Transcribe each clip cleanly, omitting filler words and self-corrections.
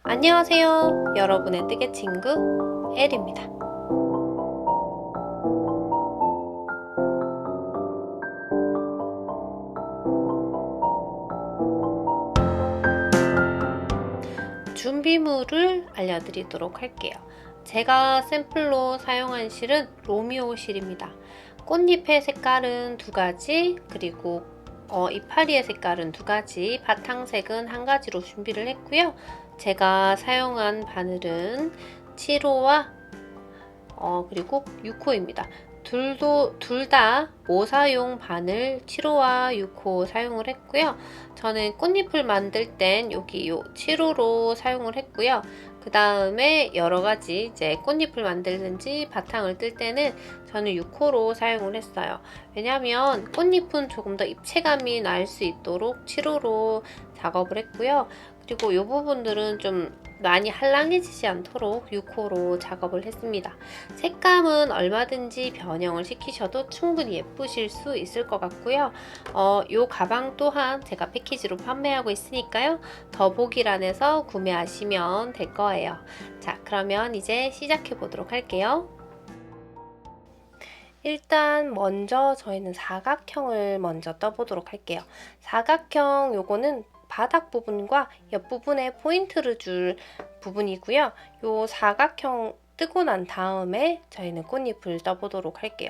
안녕하세요. 여러분의 뜨개 친구 엘입니다. 준비물을 알려드리도록 할게요. 제가 샘플로 사용한 실은 로미오 실입니다. 꽃잎의 색깔은 2가지, 그리고 이파리의 색깔은 2가지, 바탕색은 1가지로 준비를 했고요. 제가 사용한 바늘은 7호와 그리고 6호입니다. 둘 다 모사용 바늘 7호와 6호 사용을 했고요. 저는 꽃잎을 만들 땐 여기 요 7호로 사용을 했고요. 그 다음에 여러가지 이제 꽃잎을 만들든지 바탕을 뜰 때는 저는 6호로 사용을 했어요. 왜냐면 꽃잎은 조금 더 입체감이 날 수 있도록 7호로 작업을 했고요. 그리고 이 부분들은 좀 많이 한량해지지 않도록 6호로 작업을 했습니다. 색감은 얼마든지 변형을 시키셔도 충분히 예쁘실 수 있을 것 같고요. 이 가방 또한 제가 패키지로 판매하고 있으니까요. 더보기란에서 구매하시면 될 거예요. 자, 그러면 이제 시작해 보도록 할게요. 일단 먼저 저희는 사각형을 먼저 떠보도록 할게요. 사각형 요거는 바닥 부분과 옆부분에 포인트를 줄 부분이고요. 요 사각형 뜨고 난 다음에 저희는 꽃잎을 떠보도록 할게요.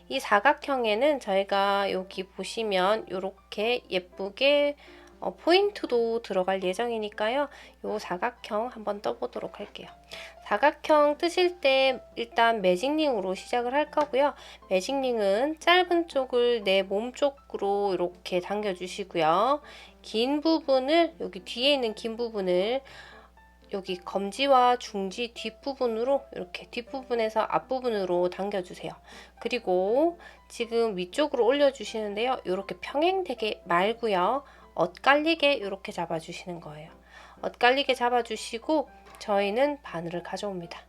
이 사각형에는 저희가 여기 보시면 이렇게 예쁘게 포인트도 들어갈 예정이니까요. 요 사각형 한번 떠보도록 할게요. 사각형 뜨실 때 일단 매직링으로 시작을 할 거고요. 매직링은 짧은 쪽을 내 몸 쪽으로 이렇게 당겨주시고요. 긴 부분을, 여기 뒤에 있는 긴 부분을 여기 검지와 중지 뒷부분으로 이렇게 뒷부분에서 앞부분으로 당겨주세요. 그리고 지금 위쪽으로 올려주시는데요. 이렇게 평행되게 말고요. 엇갈리게 이렇게 잡아주시는 거예요. 엇갈리게 잡아주시고 저희는 바늘을 가져옵니다.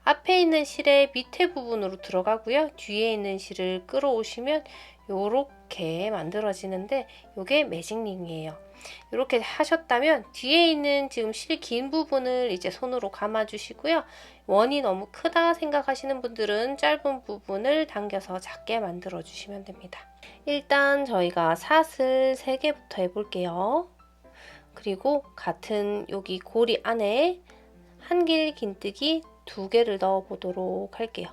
앞에 있는 실의 밑에 부분으로 들어가고요. 뒤에 있는 실을 끌어오시면 이렇게 만들어지는데 이게 매직링이에요. 이렇게 하셨다면 뒤에 있는 지금 실 긴 부분을 이제 손으로 감아주시고요. 원이 너무 크다 생각하시는 분들은 짧은 부분을 당겨서 작게 만들어 주시면 됩니다. 일단 저희가 사슬 3개부터 해볼게요. 그리고 같은 여기 고리 안에 한길 긴뜨기 2개를 넣어 보도록 할게요.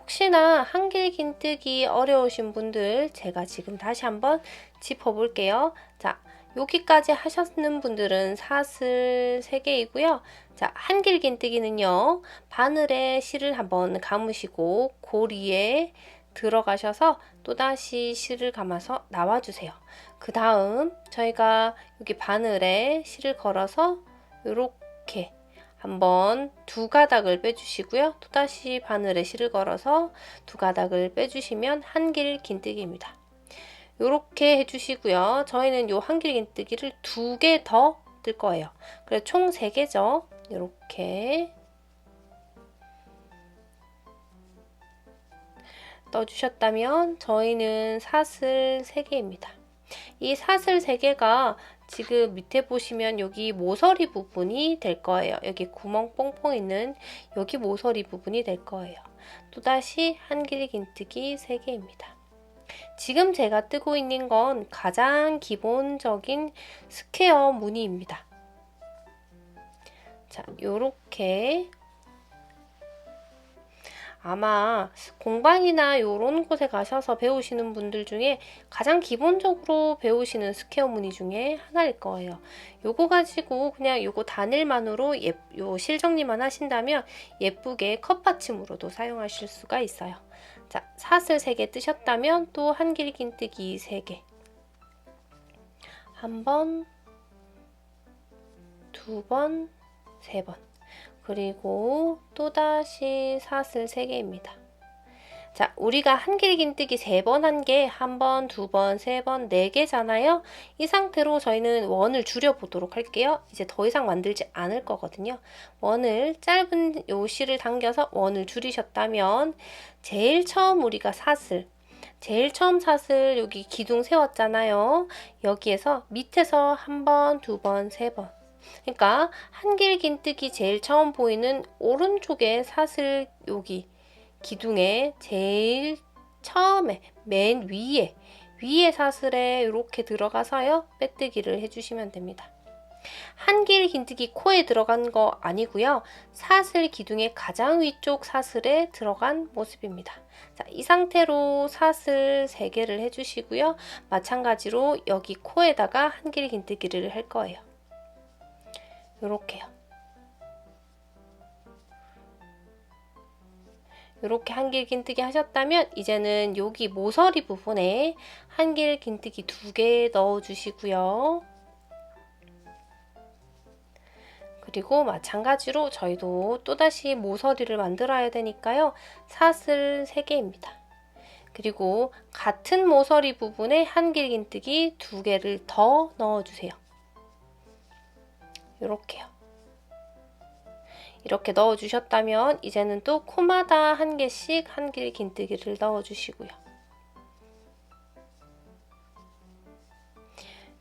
혹시나 한길 긴뜨기 어려우신 분들 제가 지금 다시 한번 짚어볼게요. 자, 여기까지 하셨는 분들은 사슬 3개이고요. 자, 한길 긴뜨기는요. 바늘에 실을 한번 감으시고 고리에 들어가셔서 또다시 실을 감아서 나와주세요. 그 다음 저희가 여기 바늘에 실을 걸어서 이렇게 한번 2가닥을 빼주시고요. 또다시 바늘에 실을 걸어서 2가닥을 빼주시면 한길 긴뜨기입니다. 이렇게 해주시고요. 저희는 요 한길 긴뜨기를 2개 더 뜰 거예요. 그래서 총 3개죠. 이렇게 떠주셨다면 저희는 사슬 3개입니다. 이 사슬 3개가 지금 밑에 보시면 여기 모서리 부분이 될 거예요. 여기 구멍 뽕뽕 있는 여기 모서리 부분이 될 거예요. 또다시 한길 긴뜨기 3개입니다. 지금 제가 뜨고 있는 건 가장 기본적인 스퀘어 무늬입니다. 자, 요렇게 아마 공방이나 이런 곳에 가셔서 배우시는 분들 중에 가장 기본적으로 배우시는 스퀘어 무늬 중에 하나일 거예요. 요거 가지고 그냥 요거 단일만으로 요 실 정리만 하신다면 예쁘게 컵 받침으로도 사용하실 수가 있어요. 자, 사슬 3개 뜨셨다면 또 한길 긴뜨기 3개. 1번, 2번, 3번. 그리고 또다시 사슬 3개입니다. 자, 우리가 한길 긴뜨기 3번 한 게 1번, 2번, 3번, 4개잖아요. 이 상태로 저희는 원을 줄여보도록 할게요. 이제 더 이상 만들지 않을 거거든요. 원을 짧은 요 실을 당겨서 원을 줄이셨다면 제일 처음 우리가 제일 처음 사슬 여기 기둥 세웠잖아요. 여기에서 밑에서 1번, 2번, 3번 그러니까 한길긴뜨기 제일 처음 보이는 오른쪽에 사슬 여기 기둥에 제일 처음에 맨 위에 사슬에 이렇게 들어가서요 빼뜨기를 해주시면 됩니다. 한길긴뜨기 코에 들어간 거 아니고요. 사슬 기둥의 가장 위쪽 사슬에 들어간 모습입니다. 자, 이 상태로 사슬 3개를 해주시고요. 마찬가지로 여기 코에다가 한길긴뜨기를 할 거예요. 요렇게요. 이렇게 한길긴뜨기 하셨다면 이제는 여기 모서리 부분에 한길긴뜨기 2개 넣어주시고요. 그리고 마찬가지로 저희도 또다시 모서리를 만들어야 되니까요. 사슬 3개입니다. 그리고 같은 모서리 부분에 한길긴뜨기 2개를 더 넣어주세요. 이렇게요. 이렇게 넣어주셨다면 이제는 또 코마다 1개씩 한길긴뜨기를 넣어주시고요.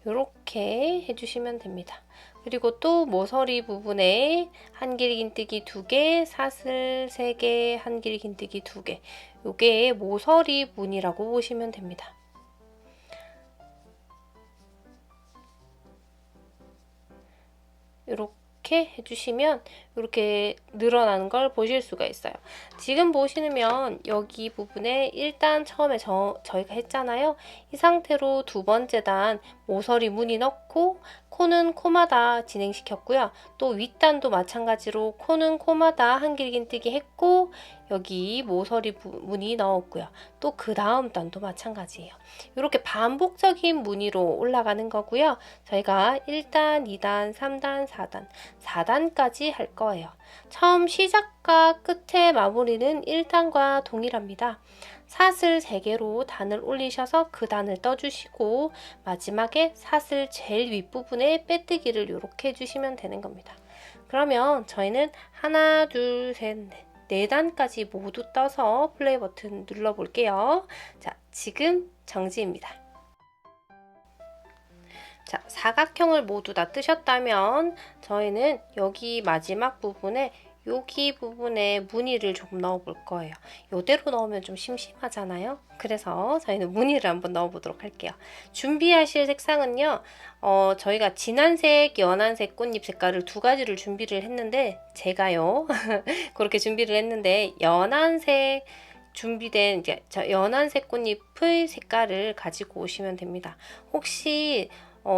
이렇게 해주시면 됩니다. 그리고 또 모서리 부분에 한길긴뜨기 2개, 사슬 3개, 한길긴뜨기 2개. 요게 모서리 문이라고 보시면 됩니다. 이렇게 해주시면 이렇게 늘어나는 걸 보실 수가 있어요. 지금 보시면 여기 부분에 일단 처음에 저희가 했잖아요. 이 상태로 2번째 단 모서리 무늬 넣고 코는 코마다 진행시켰고요. 또 윗단도 마찬가지로 코는 코마다 한길긴뜨기 했고 여기 모서리 무늬 넣었고요. 또 그 다음 단도 마찬가지예요. 이렇게 반복적인 무늬로 올라가는 거고요. 저희가 1단, 2단, 3단, 4단, 4단까지 할 거예요. 처음 시작과 끝의 마무리는 1단과 동일합니다. 사슬 3개로 단을 올리셔서 그 단을 떠주시고 마지막에 사슬 제일 윗부분에 빼뜨기를 이렇게 해주시면 되는 겁니다. 그러면 저희는 하나, 둘, 셋, 넷 4단까지 모두 떠서 플레이 버튼 눌러볼게요. 자, 지금 정지입니다. 자, 사각형을 모두 다 뜨셨다면 저희는 여기 마지막 부분에 여기 부분에 무늬를 조금 넣어 볼 거예요. 이대로 넣으면 좀 심심하잖아요. 그래서 저희는 무늬를 한번 넣어 보도록 할게요. 준비하실 색상은요. 저희가 진한색, 연한색 꽃잎 색깔을 2가지를 준비를 했는데 제가요. 그렇게 준비를 했는데 연한색 준비된 이제 연한색 꽃잎의 색깔을 가지고 오시면 됩니다. 혹시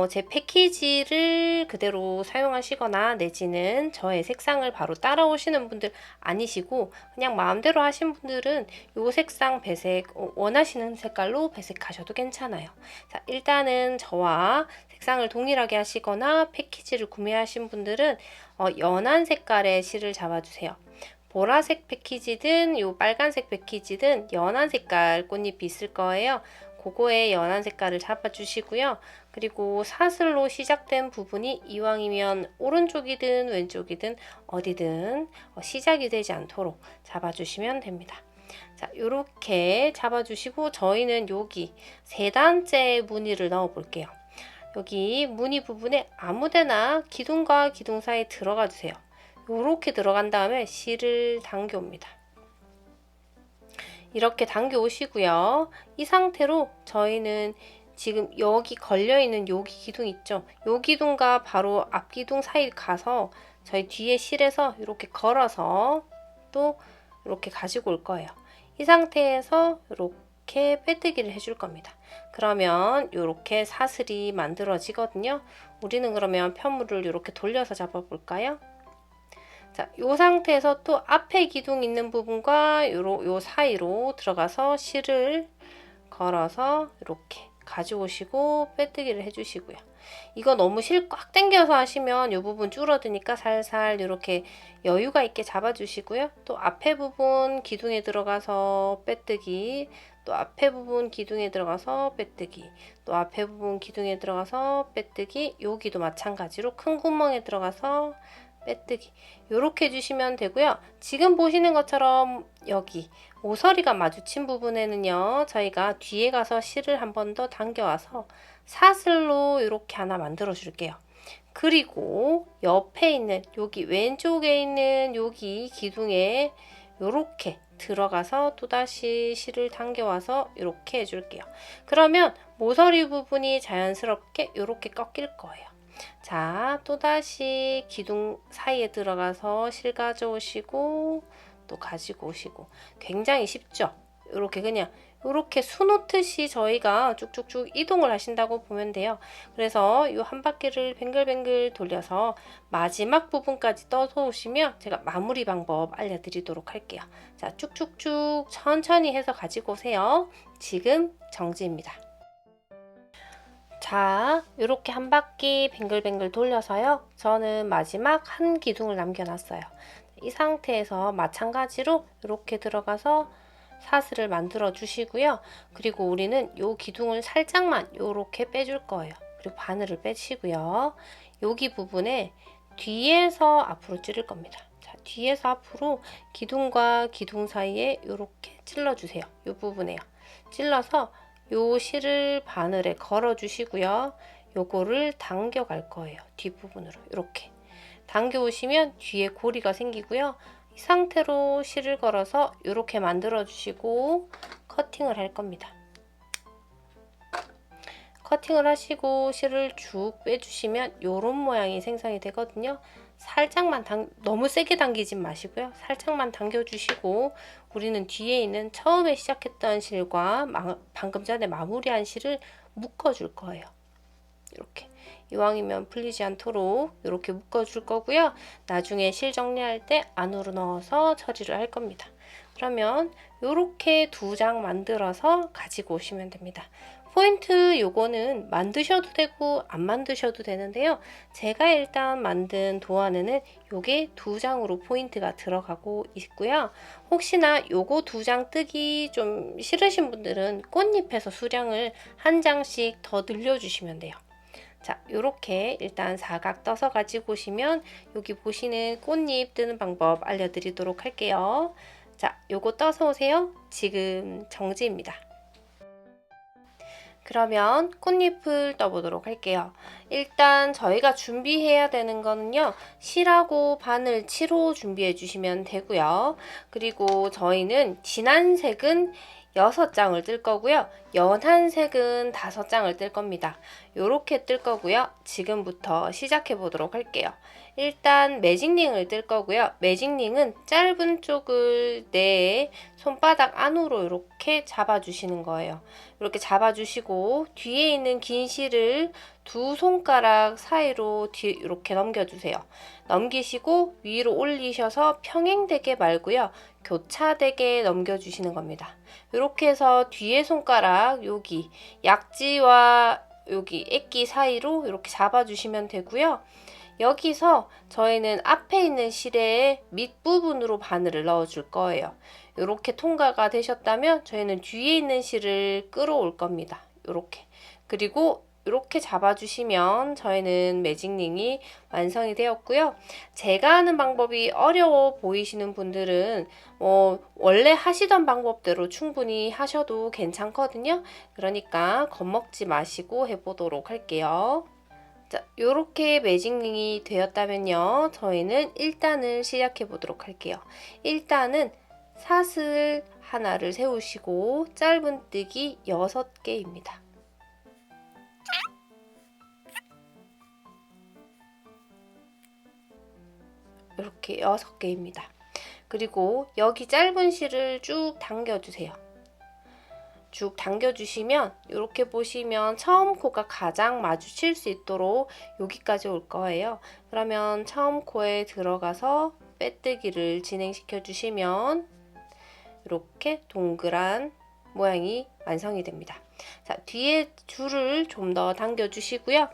제 패키지를 그대로 사용하시거나 내지는 저의 색상을 바로 따라오시는 분들 아니시고 그냥 마음대로 하신 분들은 이 색상 배색 원하시는 색깔로 배색하셔도 괜찮아요. 자, 일단은 저와 색상을 동일하게 하시거나 패키지를 구매하신 분들은 연한 색깔의 실을 잡아주세요. 보라색 패키지든 요 빨간색 패키지든 연한 색깔 꽃잎이 있을 거예요. 그거에 연한 색깔을 잡아주시고요. 그리고 사슬로 시작된 부분이 이왕이면 오른쪽이든 왼쪽이든 어디든 시작이 되지 않도록 잡아주시면 됩니다. 자, 요렇게 잡아주시고 저희는 여기 3단째 무늬를 넣어 볼게요. 여기 무늬 부분에 아무데나 기둥과 기둥 사이에 들어가 주세요. 요렇게 들어간 다음에 실을 당겨 옵니다. 이렇게 당겨 오시고요. 이 상태로 저희는 지금 여기 걸려있는 여기 기둥 있죠? 요 기둥과 바로 앞 기둥 사이 가서 저희 뒤에 실에서 이렇게 걸어서 또 이렇게 가지고 올 거예요. 이 상태에서 이렇게 빼뜨기를 해줄 겁니다. 그러면 이렇게 사슬이 만들어지거든요. 우리는 그러면 편물을 이렇게 돌려서 잡아볼까요? 자, 요 상태에서 또 앞에 기둥 있는 부분과 요 사이로 들어가서 실을 걸어서 이렇게 가져오시고 빼뜨기를 해주시고요. 이거 너무 실 꽉 당겨서 하시면 이 부분 줄어드니까 살살 이렇게 여유가 있게 잡아주시고요. 또 앞에 부분 기둥에 들어가서 빼뜨기, 또 앞에 부분 기둥에 들어가서 빼뜨기, 또 앞에 부분 기둥에 들어가서 빼뜨기, 여기도 마찬가지로 큰 구멍에 들어가서 빼뜨기 이렇게 해주시면 되고요. 지금 보시는 것처럼 여기 모서리가 마주친 부분에는요. 저희가 뒤에 가서 실을 한 번 더 당겨와서 사슬로 이렇게 하나 만들어 줄게요. 그리고 옆에 있는 여기 왼쪽에 있는 여기 기둥에 요렇게 들어가서 또다시 실을 당겨와서 이렇게 해줄게요. 그러면 모서리 부분이 자연스럽게 이렇게 꺾일 거예요. 자, 또다시 기둥 사이에 들어가서 실 가져오시고 또 가지고 오시고 굉장히 쉽죠? 이렇게 그냥 이렇게 수놓듯이 저희가 쭉쭉쭉 이동을 하신다고 보면 돼요. 그래서 이 한 바퀴를 뱅글뱅글 돌려서 마지막 부분까지 떠서 오시면 제가 마무리 방법 알려드리도록 할게요. 자, 쭉쭉쭉 천천히 해서 가지고 오세요. 지금 정지입니다. 자, 이렇게 한 바퀴 뱅글뱅글 돌려서요. 저는 마지막 한 기둥을 남겨놨어요. 이 상태에서 마찬가지로 이렇게 들어가서 사슬을 만들어 주시고요. 그리고 우리는 요 기둥을 살짝만 요렇게 빼줄 거예요. 그리고 바늘을 빼시고요. 여기 부분에 뒤에서 앞으로 찌를 겁니다. 자, 뒤에서 앞으로 기둥과 기둥 사이에 요렇게 찔러 주세요. 요 부분에요. 찔러서 요 실을 바늘에 걸어 주시고요. 요거를 당겨 갈 거예요. 뒷부분으로 이렇게 당겨 오시면 뒤에 고리가 생기고요. 이 상태로 실을 걸어서 이렇게 만들어 주시고 커팅을 할 겁니다. 커팅을 하시고 실을 쭉 빼주시면 이런 모양이 생성이 되거든요. 살짝만 너무 세게 당기지 마시고요. 살짝만 당겨주시고 우리는 뒤에 있는 처음에 시작했던 실과 방금 전에 마무리한 실을 묶어줄 거예요. 이렇게 이왕이면 풀리지 않도록 이렇게 묶어줄 거고요. 나중에 실 정리할 때 안으로 넣어서 처리를 할 겁니다. 그러면 이렇게 2장 만들어서 가지고 오시면 됩니다. 포인트 요거는 만드셔도 되고 안 만드셔도 되는데요. 제가 일단 만든 도안에는 요게 2장으로 포인트가 들어가고 있고요. 혹시나 요거 2장 뜨기 좀 싫으신 분들은 꽃잎에서 수량을 한 장씩 더 늘려주시면 돼요. 자, 요렇게 일단 사각 떠서 가지고 오시면 여기 보시는 꽃잎 뜨는 방법 알려드리도록 할게요. 자, 요거 떠서 오세요. 지금 정지입니다. 그러면 꽃잎을 떠보도록 할게요. 일단 저희가 준비해야 되는 거는요. 실하고 바늘 7호 준비해 주시면 되고요. 그리고 저희는 진한 색은 6장을 뜰 거고요. 연한 색은 5장을 뜰 겁니다. 요렇게 뜰 거고요. 지금부터 시작해 보도록 할게요. 일단 매직링을 뜰 거고요. 매직링은 짧은 쪽을 내 손바닥 안으로 이렇게 잡아주시는 거예요. 이렇게 잡아주시고 뒤에 있는 긴 실을 2손가락 사이로 이렇게 넘겨주세요. 넘기시고 위로 올리셔서 평행되게 말고요. 교차되게 넘겨주시는 겁니다. 이렇게 해서 뒤에 손가락 여기 약지와 여기 액기 사이로 이렇게 잡아주시면 되고요. 여기서 저희는 앞에 있는 실의 밑부분으로 바늘을 넣어줄 거예요. 이렇게 통과가 되셨다면 저희는 뒤에 있는 실을 끌어올 겁니다. 이렇게. 그리고 이렇게 잡아주시면 저희는 매직링이 완성이 되었고요. 제가 하는 방법이 어려워 보이시는 분들은 원래 하시던 방법대로 충분히 하셔도 괜찮거든요. 그러니까 겁먹지 마시고 해보도록 할게요. 자, 요렇게 매직링이 되었다면요. 저희는 1단을 시작해 보도록 할게요. 1단은 사슬 하나를 세우시고 짧은뜨기 6개입니다. 이렇게 6개입니다. 그리고 여기 짧은 실을 쭉 당겨주세요. 쭉 당겨주시면 이렇게 보시면 처음 코가 가장 마주칠 수 있도록 여기까지 올 거예요. 그러면 처음 코에 들어가서 빼뜨기를 진행시켜 주시면 이렇게 동그란 모양이 완성이 됩니다. 자, 뒤에 줄을 좀 더 당겨 주시고요.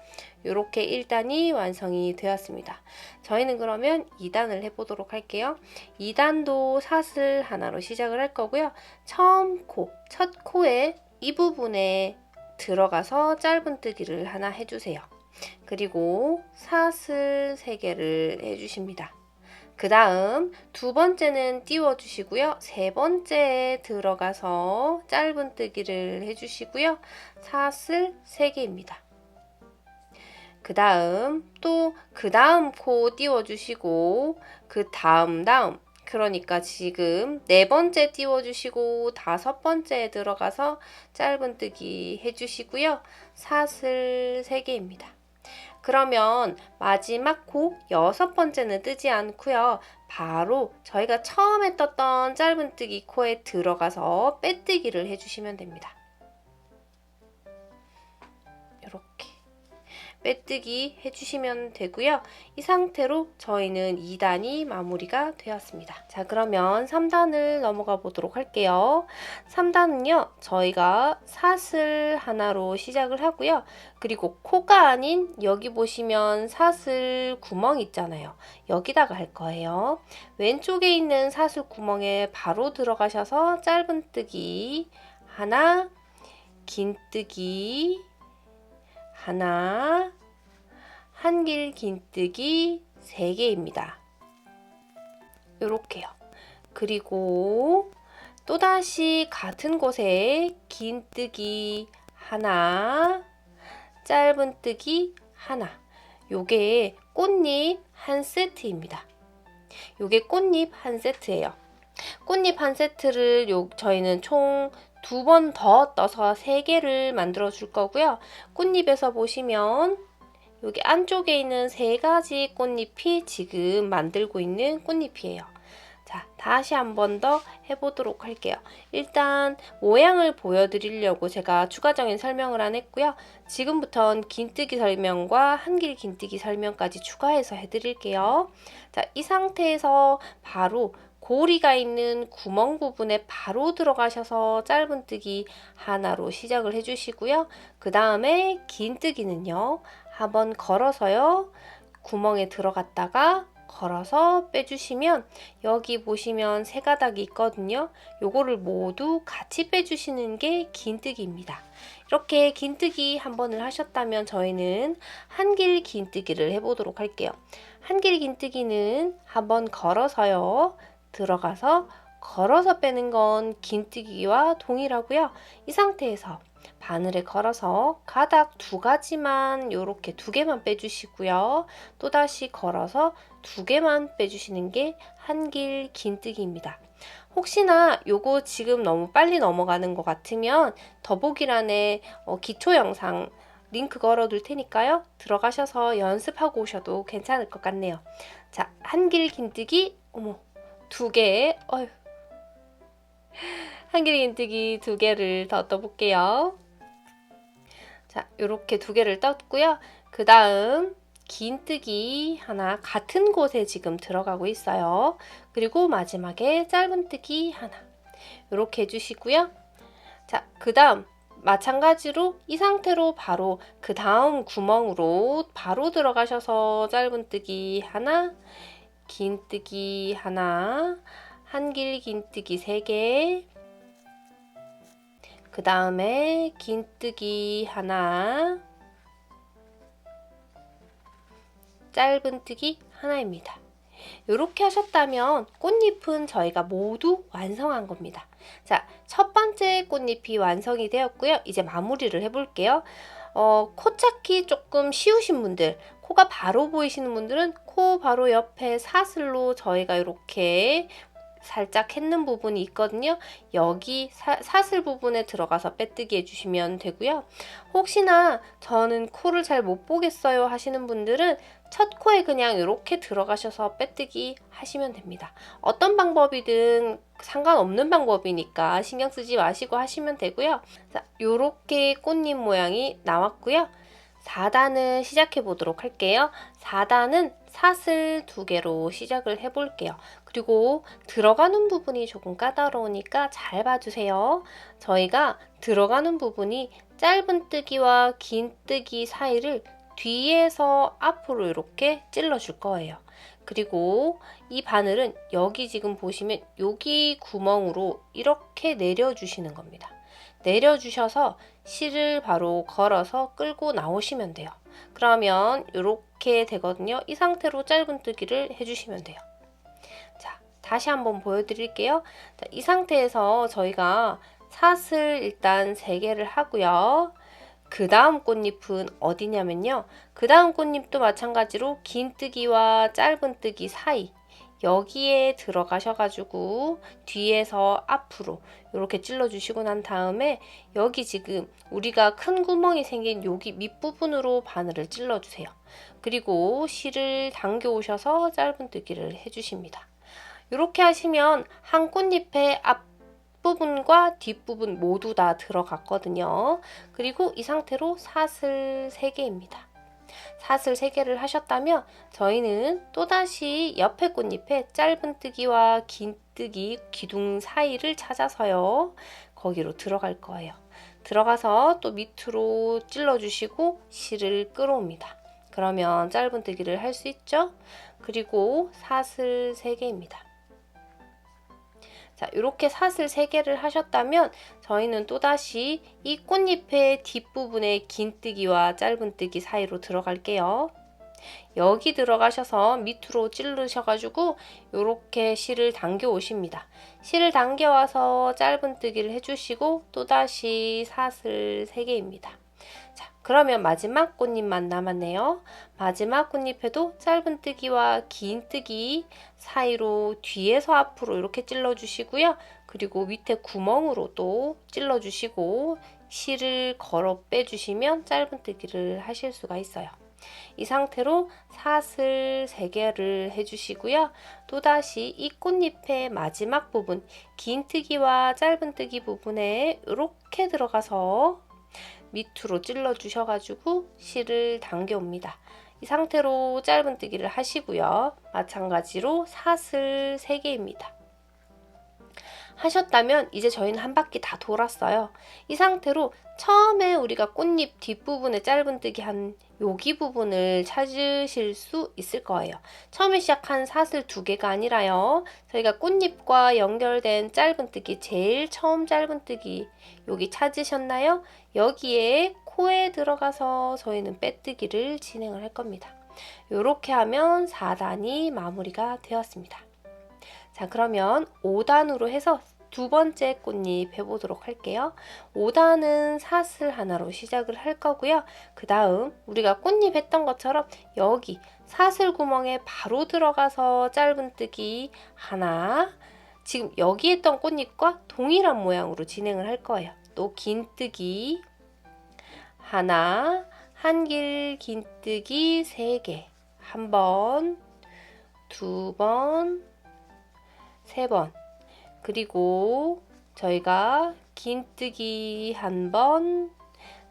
이렇게 1단이 완성이 되었습니다. 저희는 그러면 2단을 해보도록 할게요. 2단도 사슬 하나로 시작을 할 거고요. 처음 코, 첫 코에 이 부분에 들어가서 짧은뜨기를 하나 해주세요. 그리고 사슬 3개를 해주십니다. 그 다음 두 번째는 띄워주시고요. 세 번째에 들어가서 짧은뜨기를 해주시고요. 사슬 3개입니다. 그 다음 또 그 다음 코 띄워주시고 그 다음 그러니까 지금 네 번째 띄워주시고 다섯 번째에 들어가서 짧은뜨기 해주시고요. 사슬 3개입니다. 그러면 마지막 코 여섯 번째는 뜨지 않고요. 바로 저희가 처음에 떴던 짧은뜨기 코에 들어가서 빼뜨기를 해주시면 됩니다. 이렇게 빼뜨기 해주시면 되고요. 이 상태로 저희는 2단이 마무리가 되었습니다. 자, 그러면 3단을 넘어가 보도록 할게요. 3단은요, 저희가 사슬 하나로 시작을 하고요. 그리고 코가 아닌 여기 보시면 사슬 구멍 있잖아요. 여기다가 할 거예요. 왼쪽에 있는 사슬 구멍에 바로 들어가셔서 짧은뜨기 하나, 긴뜨기 하나, 한길 긴뜨기 3개입니다. 요렇게요. 그리고 또다시 같은 곳에 긴뜨기 하나, 짧은뜨기 하나. 요게 꽃잎 한 세트입니다. 요게 꽃잎 한 세트예요. 꽃잎 한 세트를 저희는 총 2번 더 떠서 3개를 만들어 줄 거고요. 꽃잎에서 보시면 여기 안쪽에 있는 3가지 꽃잎이 지금 만들고 있는 꽃잎이에요. 자, 다시 한 번 더 해보도록 할게요. 일단 모양을 보여드리려고 제가 추가적인 설명을 안 했고요. 지금부터는 긴뜨기 설명과 한길 긴뜨기 설명까지 추가해서 해드릴게요. 자, 이 상태에서 바로 고리가 있는 구멍 부분에 바로 들어가셔서 짧은뜨기 하나로 시작을 해주시고요. 그 다음에 긴뜨기는요. 한번 걸어서요. 구멍에 들어갔다가 걸어서 빼주시면 여기 보시면 3가닥이 있거든요. 요거를 모두 같이 빼주시는 게 긴뜨기입니다. 이렇게 긴뜨기 한 번을 하셨다면 저희는 한길 긴뜨기를 해보도록 할게요. 한길 긴뜨기는 한번 걸어서요. 들어가서 걸어서 빼는 건 긴뜨기와 동일하고요. 이 상태에서 바늘에 걸어서 가닥 2가지만 요렇게 2개만 빼주시고요. 또다시 걸어서 2개만 빼주시는 게 한길 긴뜨기입니다. 혹시나 요거 지금 너무 빨리 넘어가는 것 같으면 더보기란에 기초 영상 링크 걸어둘 테니까요. 들어가셔서 연습하고 오셔도 괜찮을 것 같네요. 자, 한길 긴뜨기 2개, 한길 긴뜨기 2개를 더 떠볼게요. 자, 요렇게 2개를 떴고요. 그 다음 긴뜨기 하나 같은 곳에 지금 들어가고 있어요. 그리고 마지막에 짧은뜨기 하나 요렇게 해주시고요. 자, 그 다음 마찬가지로 이 상태로 바로 그 다음 구멍으로 바로 들어가셔서 짧은뜨기 하나, 긴뜨기 하나, 한길 긴뜨기 3개, 그 다음에 긴뜨기 하나, 짧은뜨기 하나입니다. 이렇게 하셨다면 꽃잎은 저희가 모두 완성한 겁니다. 자, 첫 번째 꽃잎이 완성이 되었고요. 이제 마무리를 해볼게요. 코 찾기 조금 쉬우신 분들, 코가 바로 보이시는 분들은 코 바로 옆에 사슬로 저희가 이렇게 살짝 했는 부분이 있거든요. 여기 사슬 부분에 들어가서 빼뜨기 해주시면 되고요. 혹시나 저는 코를 잘 못 보겠어요 하시는 분들은 첫 코에 그냥 이렇게 들어가셔서 빼뜨기 하시면 됩니다. 어떤 방법이든 상관없는 방법이니까 신경 쓰지 마시고 하시면 되고요. 자, 요렇게 꽃잎 모양이 나왔고요. 4단을 시작해 보도록 할게요. 4단은 사슬 2개로 시작을 해 볼게요. 그리고 들어가는 부분이 조금 까다로우니까 잘 봐주세요. 저희가 들어가는 부분이 짧은뜨기와 긴뜨기 사이를 뒤에서 앞으로 이렇게 찔러 줄 거예요. 그리고 이 바늘은 여기 지금 보시면 여기 구멍으로 이렇게 내려주시는 겁니다. 내려주셔서 실을 바로 걸어서 끌고 나오시면 돼요. 그러면 이렇게 되거든요. 이 상태로 짧은뜨기를 해주시면 돼요. 자, 다시 한번 보여드릴게요. 자, 이 상태에서 저희가 사슬 일단 3개를 하고요. 그 다음 꽃잎은 어디냐면요. 그 다음 꽃잎도 마찬가지로 긴뜨기와 짧은뜨기 사이 여기에 들어가셔가지고 뒤에서 앞으로 이렇게 찔러주시고 난 다음에 여기 지금 우리가 큰 구멍이 생긴 여기 밑부분으로 바늘을 찔러주세요. 그리고 실을 당겨 오셔서 짧은뜨기를 해주십니다. 이렇게 하시면 한 꽃잎의 앞부분과 뒷부분 모두 다 들어갔거든요. 그리고 이 상태로 사슬 3개입니다. 사슬 3개를 하셨다면 저희는 또다시 옆에 꽃잎에 짧은뜨기와 긴뜨기 기둥 사이를 찾아서요. 거기로 들어갈 거예요. 들어가서 또 밑으로 찔러주시고 실을 끌어옵니다. 그러면 짧은뜨기를 할 수 있죠? 그리고 사슬 3개입니다. 자, 이렇게 사슬 3개를 하셨다면 저희는 또다시 이 꽃잎의 뒷부분에 긴뜨기와 짧은뜨기 사이로 들어갈게요. 여기 들어가셔서 밑으로 찌르셔가지고 이렇게 실을 당겨 오십니다. 실을 당겨 와서 짧은뜨기를 해주시고 또다시 사슬 3개입니다. 자, 그러면 마지막 꽃잎만 남았네요. 마지막 꽃잎에도 짧은뜨기와 긴뜨기 사이로 뒤에서 앞으로 이렇게 찔러주시고요. 그리고 밑에 구멍으로 또 찔러주시고 실을 걸어 빼주시면 짧은뜨기를 하실 수가 있어요. 이 상태로 사슬 3개를 해주시고요. 또다시 이 꽃잎의 마지막 부분 긴뜨기와 짧은뜨기 부분에 이렇게 들어가서 밑으로 찔러 주셔가지고 실을 당겨 옵니다. 이 상태로 짧은뜨기를 하시고요. 마찬가지로 사슬 3개입니다. 하셨다면 이제 저희는 한 바퀴 다 돌았어요. 이 상태로 처음에 우리가 꽃잎 뒷부분에 짧은뜨기 한 여기 부분을 찾으실 수 있을 거예요. 처음에 시작한 사슬 2개가 아니라요. 저희가 꽃잎과 연결된 짧은뜨기 제일 처음 짧은뜨기 여기 찾으셨나요? 여기에 코에 들어가서 저희는 빼뜨기를 진행을 할 겁니다. 이렇게 하면 4단이 마무리가 되었습니다. 자, 그러면 5단으로 해서 두 번째 꽃잎 해보도록 할게요. 5단은 사슬 하나로 시작을 할 거고요. 그 다음 우리가 꽃잎 했던 것처럼 여기 사슬 구멍에 바로 들어가서 짧은뜨기 하나, 지금 여기 했던 꽃잎과 동일한 모양으로 진행을 할 거예요. 또 긴뜨기 하나, 한길 긴뜨기 3개, 한 번, 2번, 3번, 그리고 저희가 긴뜨기 한 번,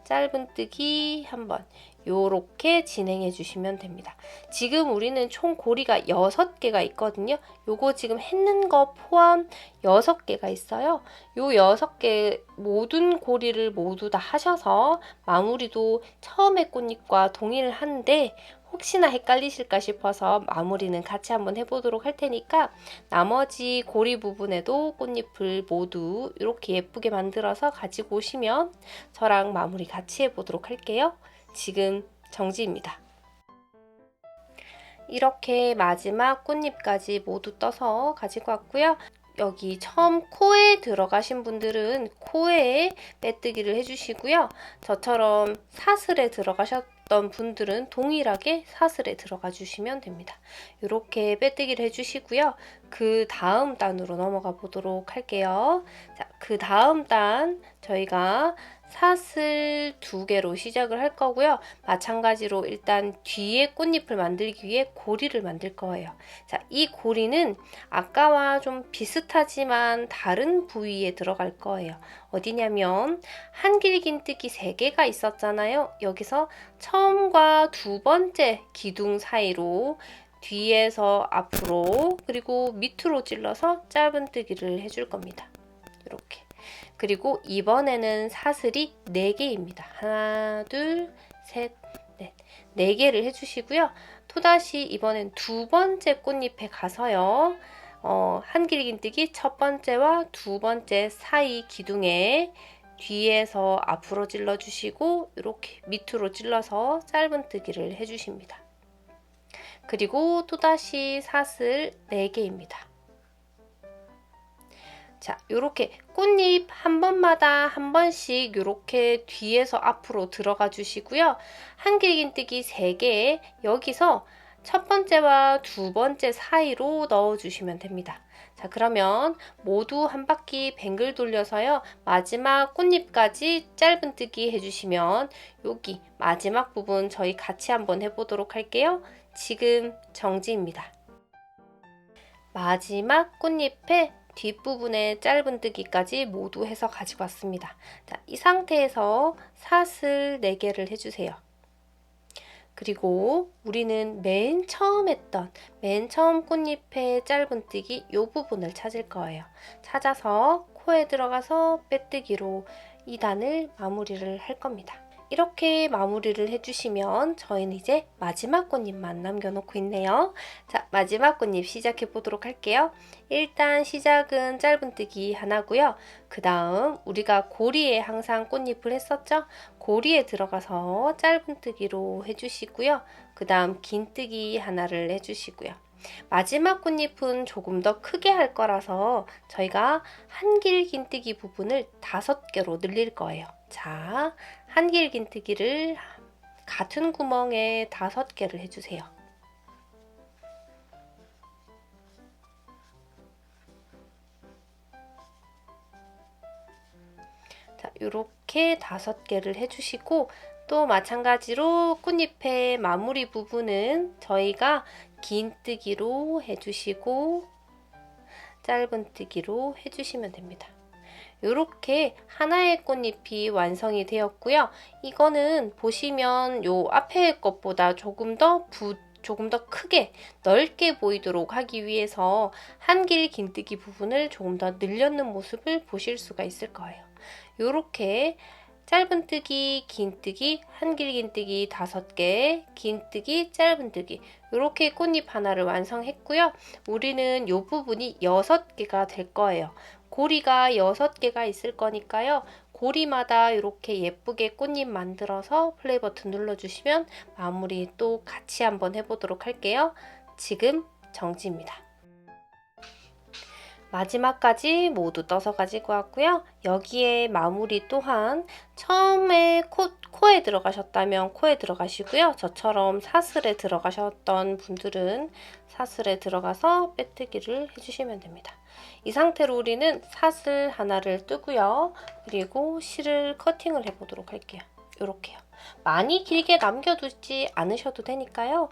짧은뜨기 한 번, 요렇게 진행해 주시면 됩니다. 지금 우리는 총 고리가 6개가 있거든요. 요거 지금 했는 거 포함 6개가 있어요. 요 6개 모든 고리를 모두 다 하셔서 마무리도 처음에 꽃잎과 동일한데 혹시나 헷갈리실까 싶어서 마무리는 같이 한번 해보도록 할 테니까 나머지 고리 부분에도 꽃잎을 모두 이렇게 예쁘게 만들어서 가지고 오시면 저랑 마무리 같이 해보도록 할게요. 지금 정지입니다. 이렇게 마지막 꽃잎까지 모두 떠서 가지고 왔고요. 여기 처음 코에 들어가신 분들은 코에 빼뜨기를 해주시고요. 저처럼 사슬에 들어가셨던 분들은 동일하게 사슬에 들어가 주시면 됩니다. 이렇게 빼뜨기를 해주시고요. 그 다음 단으로 넘어가 보도록 할게요. 자, 그 다음 단 저희가 사슬 2개로 시작을 할 거고요. 마찬가지로 일단 뒤에 꽃잎을 만들기 위해 고리를 만들 거예요. 자, 이 고리는 아까와 좀 비슷하지만 다른 부위에 들어갈 거예요. 어디냐면 한길 긴뜨기 3개가 있었잖아요. 여기서 처음과 두 번째 기둥 사이로 뒤에서 앞으로 그리고 밑으로 찔러서 짧은뜨기를 해줄 겁니다. 이렇게. 그리고 이번에는 사슬이 4개입니다. 하나, 둘, 셋, 넷. 4개를 해주시고요. 또다시 이번엔 두 번째 꽃잎에 가서요. 한길 긴뜨기 첫 번째와 두 번째 사이 기둥에 뒤에서 앞으로 찔러주시고 이렇게 밑으로 찔러서 짧은뜨기를 해주십니다. 그리고 또다시 사슬 4개입니다. 자, 요렇게 꽃잎 한 번마다 한 번씩 요렇게 뒤에서 앞으로 들어가 주시고요. 한길긴뜨기 3개 여기서 첫 번째와 두 번째 사이로 넣어 주시면 됩니다. 자, 그러면 모두 한 바퀴 뱅글 돌려서요. 마지막 꽃잎까지 짧은뜨기 해주시면 여기 마지막 부분 저희 같이 한번 해보도록 할게요. 지금 정지입니다. 마지막 꽃잎에 뒷부분에 짧은뜨기까지 모두 해서 가지고 왔습니다. 자, 이 상태에서 사슬 4개를 해주세요. 그리고 우리는 맨 처음 꽃잎의 짧은뜨기 이 부분을 찾을 거예요. 찾아서 코에 들어가서 빼뜨기로 2단을 마무리를 할 겁니다. 이렇게 마무리를 해주시면 저희는 이제 마지막 꽃잎만 남겨놓고 있네요. 자, 마지막 꽃잎 시작해 보도록 할게요. 일단 시작은 짧은뜨기 하나고요. 그 다음 우리가 고리에 항상 꽃잎을 했었죠? 고리에 들어가서 짧은뜨기로 해주시고요. 그 다음 긴뜨기 하나를 해주시고요. 마지막 꽃잎은 조금 더 크게 할 거라서 저희가 한길긴뜨기 부분을 5개로 늘릴 거예요. 자, 한길긴뜨기를 같은 구멍에 5개를 해주세요. 자, 이렇게 5개를 해주시고 또 마찬가지로 꽃잎의 마무리 부분은 저희가 긴뜨기로 해주시고 짧은뜨기로 해주시면 됩니다. 이렇게 하나의 꽃잎이 완성이 되었고요. 이거는 보시면 요 앞에 것보다 조금 더 크게 넓게 보이도록 하기 위해서 한길 긴뜨기 부분을 조금 더 늘려놓는 모습을 보실 수가 있을 거예요. 이렇게 짧은뜨기, 긴뜨기, 한길긴뜨기 5개, 긴뜨기, 짧은뜨기 이렇게 꽃잎 하나를 완성했고요. 우리는 이 부분이 6개가 될 거예요. 고리가 6개가 있을 거니까요. 고리마다 이렇게 예쁘게 꽃잎 만들어서 플레이 버튼 눌러주시면 마무리 또 같이 한번 해보도록 할게요. 지금 정지입니다. 마지막까지 모두 떠서 가지고 왔고요. 여기에 마무리 또한 처음에 코에 들어가셨다면 코에 들어가시고요. 저처럼 사슬에 들어가셨던 분들은 사슬에 들어가서 빼뜨기를 해주시면 됩니다. 이 상태로 우리는 사슬 하나를 뜨고요. 그리고 실을 커팅을 해보도록 할게요. 이렇게요. 많이 길게 남겨두지 않으셔도 되니까요.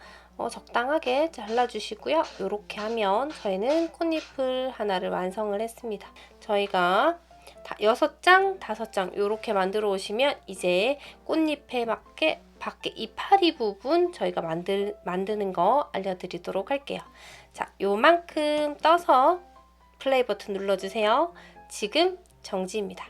적당하게 잘라주시고요. 이렇게 하면 저희는 꽃잎을 하나를 완성을 했습니다. 저희가 6장, 5장 이렇게 만들어 오시면 이제 꽃잎에 맞게 밖에 이파리 부분 저희가 만드는 거 알려드리도록 할게요. 자, 요만큼 떠서 플레이 버튼 눌러주세요. 지금 정지입니다.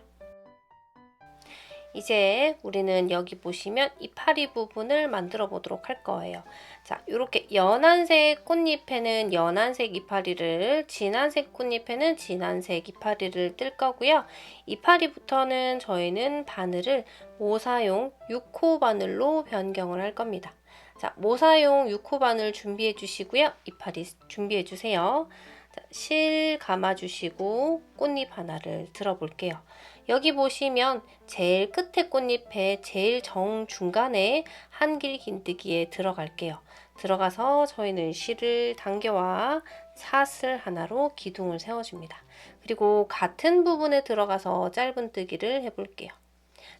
이제 우리는 여기 보시면 이파리 부분을 만들어 보도록 할 거예요. 자, 이렇게 연한색 꽃잎에는 연한색 이파리를, 진한색 꽃잎에는 진한색 이파리를 뜰 거고요. 이파리부터는 저희는 바늘을 모사용 6호 바늘로 변경을 할 겁니다. 자, 모사용 6호 바늘 준비해 주시고요. 이파리 준비해 주세요. 자, 실 감아 주시고 꽃잎 하나를 들어 볼게요. 여기 보시면 제일 끝에 꽃잎에 제일 정중간에 한길긴뜨기에 들어갈게요. 들어가서 저희는 실을 당겨와 사슬 하나로 기둥을 세워줍니다. 그리고 같은 부분에 들어가서 짧은뜨기를 해볼게요.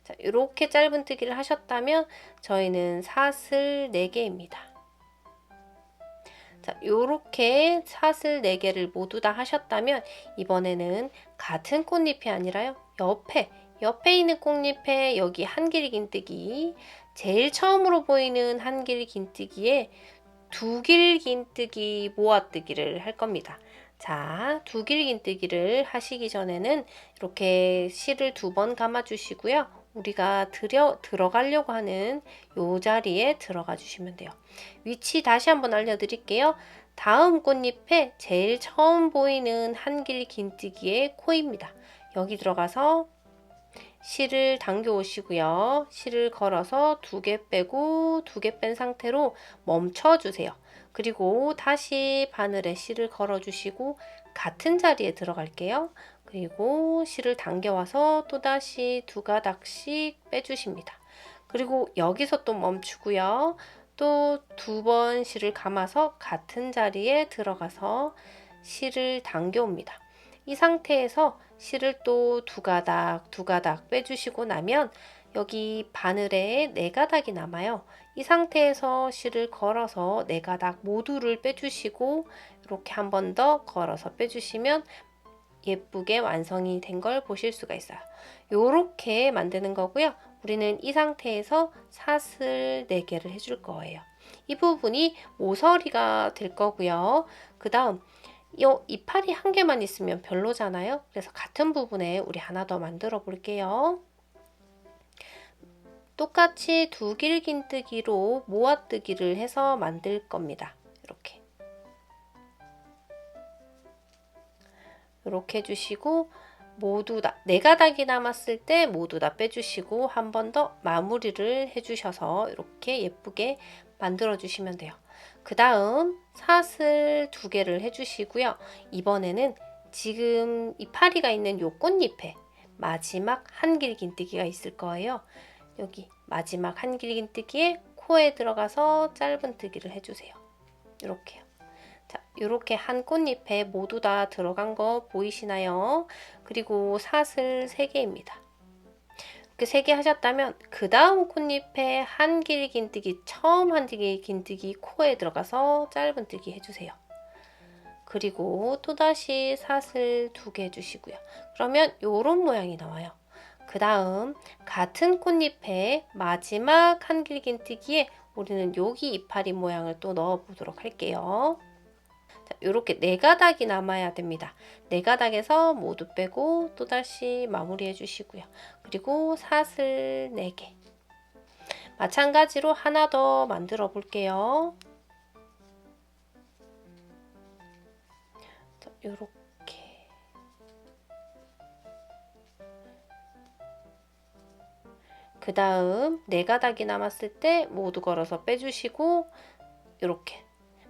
자, 이렇게 짧은뜨기를 하셨다면 저희는 사슬 4개입니다. 자, 요렇게 사슬 4개를 모두 다 하셨다면 이번에는 같은 꽃잎이 아니라요. 옆에 있는 꽃잎에 여기 한길긴뜨기, 제일 처음으로 보이는 한길긴뜨기에 두길긴뜨기 모아뜨기를 할 겁니다. 자, 두길긴뜨기를 하시기 전에는 이렇게 실을 2번 감아 주시고요. 우리가 들어가려고 하는 요 자리에 들어가 주시면 돼요. 위치 다시 한번 알려드릴게요. 다음 꽃잎에 제일 처음 보이는 한길긴뜨기의 코입니다. 여기 들어가서 실을 당겨 오시고요. 실을 걸어서 2개 빼고 2개 뺀 상태로 멈춰 주세요. 그리고 다시 바늘에 실을 걸어주시고 같은 자리에 들어갈게요. 그리고 실을 당겨와서 또다시 두 가닥씩 빼주십니다. 그리고 여기서 또 멈추고요. 또 두 번 실을 감아서 같은 자리에 들어가서 실을 당겨옵니다. 이 상태에서 실을 또 두 가닥 빼주시고 나면 여기 바늘에 네 가닥이 남아요. 이 상태에서 실을 걸어서 네 가닥 모두를 빼주시고 이렇게 한 번 더 걸어서 빼주시면 예쁘게 완성이 된 걸 보실 수가 있어요. 이렇게 만드는 거고요. 우리는 이 상태에서 사슬 4개를 해줄 거예요. 이 부분이 모서리가 될 거고요. 그 다음 이 이파리 한 개만 있으면 별로잖아요. 그래서 같은 부분에 우리 하나 더 만들어 볼게요. 똑같이 두 길긴뜨기로 모아뜨기를 해서 만들 겁니다. 이렇게 해주시고 모두 다 4가닥이 남았을 때 모두 다 빼주시고 한 번 더 마무리를 해주셔서 이렇게 예쁘게 만들어 주시면 돼요. 그 다음 사슬 2개를 해주시고요. 이번에는 지금 이파리가 있는 요 꽃잎에 마지막 한길긴뜨기가 있을 거예요. 여기 마지막 한길긴뜨기에 코에 들어가서 짧은뜨기를 해주세요. 이렇게요. 자, 이렇게 한 꽃잎에 모두 다 들어간 거 보이시나요? 그리고 사슬 3개입니다. 이렇게 3개 하셨다면 그 다음 꽃잎에 한길긴뜨기, 처음 한길긴뜨기 코에 들어가서 짧은뜨기 해주세요. 그리고 또다시 사슬 2개 해주시고요. 그러면 이런 모양이 나와요. 그 다음 같은 꽃잎에 마지막 한길긴뜨기에 우리는 여기 이파리 모양을 또 넣어 보도록 할게요. 이렇게 4가닥이 남아야 됩니다. 4가닥에서 모두 빼고 또다시 마무리해 주시고요. 그리고 사슬 4개. 마찬가지로 하나 더 만들어 볼게요. 이렇게. 그 다음 4가닥이 남았을 때 모두 걸어서 빼주시고 이렇게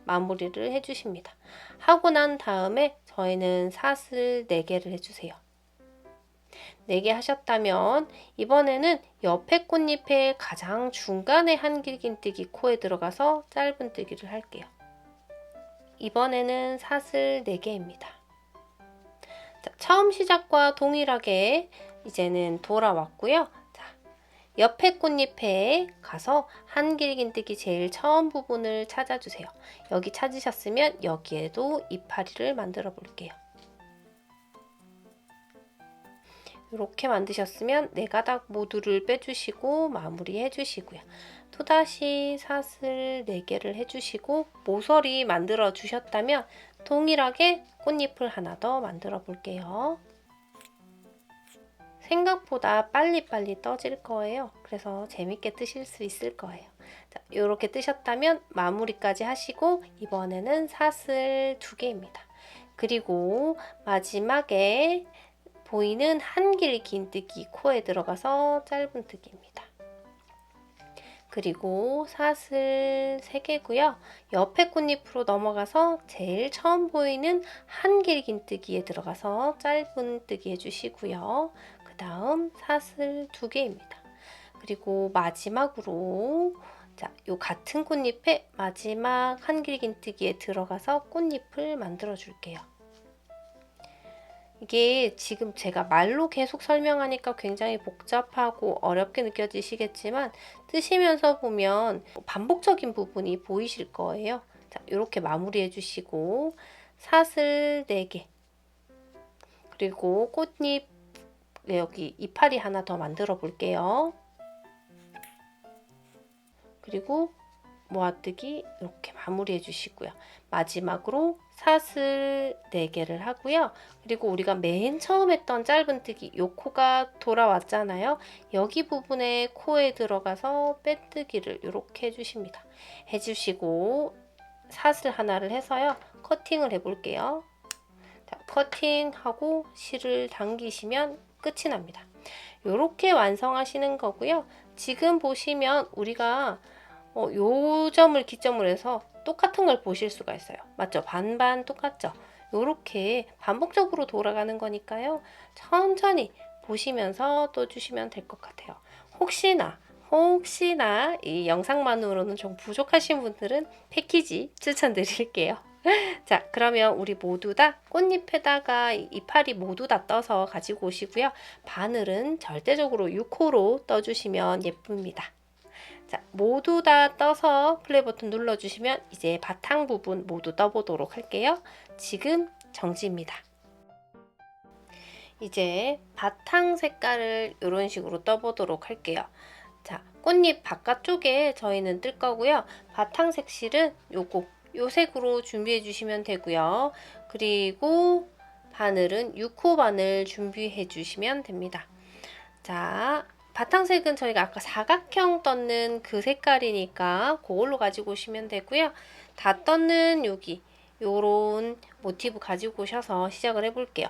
마무리를 해주십니다. 하고 난 다음에 저희는 사슬 4개를 해주세요. 4개 하셨다면 이번에는 옆에 꽃잎의 가장 중간에 한길긴뜨기 코에 들어가서 짧은뜨기를 할게요. 이번에는 사슬 4개입니다. 자, 처음 시작과 동일하게 이제는 돌아왔고요. 옆에 꽃잎에 가서 한길긴뜨기 제일 처음 부분을 찾아주세요. 여기 찾으셨으면 여기에도 이파리를 만들어 볼게요. 이렇게 만드셨으면 4가닥 모두를 빼주시고 마무리해 주시고요. 또다시 사슬 4개를 해주시고 모서리 만들어 주셨다면 동일하게 꽃잎을 하나 더 만들어 볼게요. 생각보다 빨리빨리 떠질 거예요. 그래서 재밌게 뜨실 수 있을 거예요. 자, 이렇게 뜨셨다면 마무리까지 하시고 이번에는 사슬 2개입니다. 그리고 마지막에 보이는 한길긴뜨기 코에 들어가서 짧은뜨기입니다. 그리고 사슬 3개고요. 옆에 꽃잎으로 넘어가서 제일 처음 보이는 한길긴뜨기에 들어가서 짧은뜨기 해주시고요. 그 다음 사슬 2개입니다. 그리고 마지막으로 자, 요 같은 꽃잎에 마지막 한길긴뜨기에 들어가서 꽃잎을 만들어 줄게요. 이게 지금 제가 말로 계속 설명하니까 굉장히 복잡하고 어렵게 느껴지시겠지만 뜨시면서 보면 반복적인 부분이 보이실 거예요. 자, 이렇게 마무리해 주시고 사슬 4개 그리고 꽃잎 여기 이파리 하나 더 만들어 볼게요. 그리고 모아뜨기 이렇게 마무리해 주시고요. 마지막으로 사슬 4개를 하고요. 그리고 우리가 맨 처음 했던 짧은뜨기 요 코가 돌아왔잖아요. 여기 부분에 코에 들어가서 빼뜨기를 이렇게 해주십니다. 해주시고 사슬 하나를 해서요. 커팅을 해볼게요. 자, 커팅하고 실을 당기시면 끝이 납니다. 이렇게 완성하시는 거고요. 지금 보시면 우리가 요 점을 기점으로 해서 똑같은 걸 보실 수가 있어요. 맞죠? 반반 똑같죠? 요렇게 반복적으로 돌아가는 거니까요. 천천히 보시면서 떠주시면 될 것 같아요. 혹시나 이 영상만으로는 좀 부족하신 분들은 패키지 추천드릴게요. 자, 그러면 우리 모두 다 꽃잎에다가 이파리 모두 다 떠서 가지고 오시고요. 바늘은 절대적으로 6호로 떠주시면 예쁩니다. 자, 모두 다 떠서 플레이 버튼 눌러주시면 이제 바탕 부분 모두 떠보도록 할게요. 지금 정지입니다. 이제 바탕 색깔을 이런 식으로 떠보도록 할게요. 자, 꽃잎 바깥쪽에 저희는 뜰 거고요. 바탕 색실은 요 색으로 준비해 주시면 되고요. 그리고 바늘은 6호 바늘 준비해 주시면 됩니다. 자, 바탕색은 저희가 아까 사각형 떴는 그 색깔이니까 그걸로 가지고 오시면 되고요. 다 떴는 여기 요런 모티브 가지고 오셔서 시작을 해볼게요.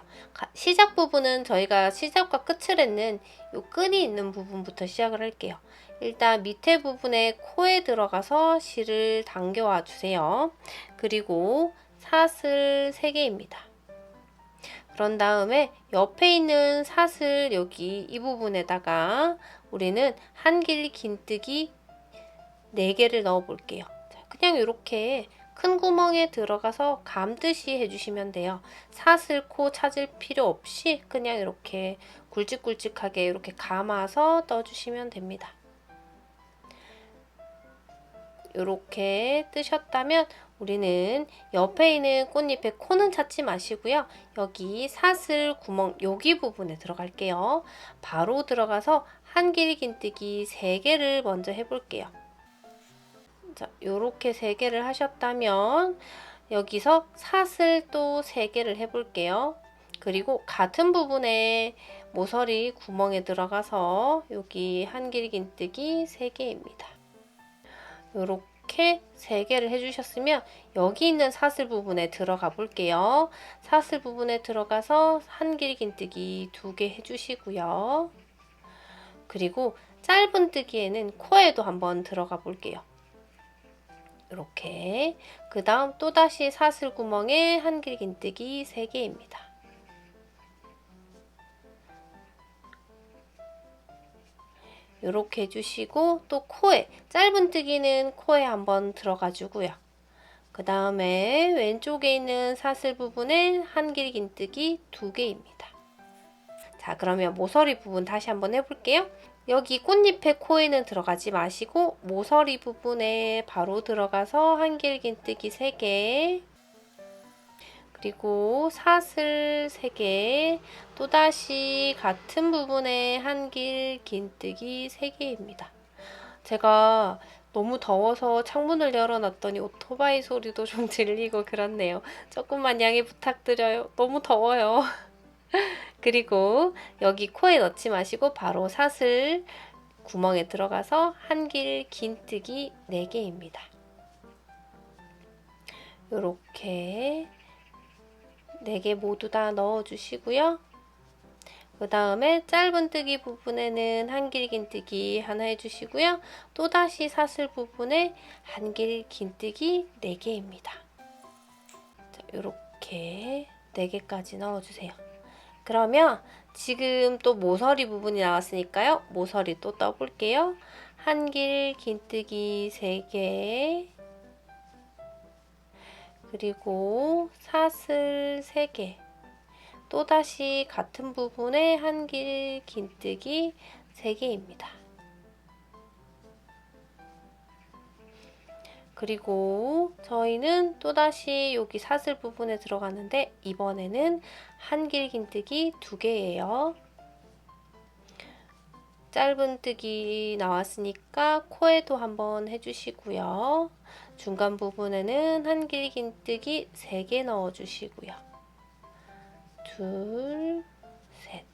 시작 부분은 저희가 시작과 끝을 했는 요 끈이 있는 부분부터 시작을 할게요. 일단 밑에 부분에 코에 들어가서 실을 당겨와 주세요. 그리고 사슬 3개입니다. 그런 다음에 옆에 있는 사슬 여기 이 부분에다가 우리는 한길 긴뜨기 4개를 넣어 볼게요. 그냥 이렇게 큰 구멍에 들어가서 감듯이 해주시면 돼요. 사슬 코 찾을 필요 없이 그냥 이렇게 굵직굵직하게 이렇게 감아서 떠주시면 됩니다. 이렇게 뜨셨다면 우리는 옆에 있는 꽃잎의 코는 찾지 마시고요. 여기 사슬 구멍 여기 부분에 들어갈게요. 바로 들어가서 한길 긴뜨기 3개를 먼저 해볼게요. 자, 요렇게 3개를 하셨다면 여기서 사슬 또 3개를 해볼게요. 그리고 같은 부분에 모서리 구멍에 들어가서 여기 한길 긴뜨기 3개입니다. 요렇게 3개를 해주셨으면 여기 있는 사슬 부분에 들어가 볼게요. 사슬 부분에 들어가서 한길 긴뜨기 2개 해주시고요. 그리고 짧은 뜨기에는 코에도 한번 들어가 볼게요. 이렇게 그 다음 또다시 사슬 구멍에 한길 긴뜨기 3개입니다. 이렇게 해주시고 또 코에 짧은 뜨기는 코에 한번 들어가 주고요. 그 다음에 왼쪽에 있는 사슬 부분에 한길 긴뜨기 2개입니다. 자, 그러면 모서리 부분 다시 한번 해볼게요. 여기 꽃잎의 코에는 들어가지 마시고 모서리 부분에 바로 들어가서 한길 긴뜨기 3개, 그리고 사슬 3개, 또다시 같은 부분에 한길 긴뜨기 3개입니다. 제가 너무 더워서 창문을 열어놨더니 오토바이 소리도 좀 들리고 그렇네요. 조금만 양해 부탁드려요. 너무 더워요. 그리고 여기 코에 넣지 마시고 바로 사슬 구멍에 들어가서 한길 긴뜨기 4개입니다. 이렇게 4개 모두 다 넣어주시고요. 그 다음에 짧은 뜨기 부분에는 한길 긴뜨기 하나 해주시고요. 또다시 사슬 부분에 한길 긴뜨기 4개입니다. 자, 이렇게 4개까지 넣어주세요. 그러면 지금 또 모서리 부분이 나왔으니까요. 모서리 또 떠볼게요. 한길 긴뜨기 3개, 그리고 사슬 3개, 또다시 같은 부분에 한길 긴뜨기 3개입니다. 그리고 저희는 또다시 여기 사슬 부분에 들어가는데 이번에는 한길 긴뜨기 2개예요. 짧은 뜨기 나왔으니까 코에도 한번 해주시고요. 중간 부분에는 한길 긴뜨기 3개 넣어주시고요. 둘, 셋.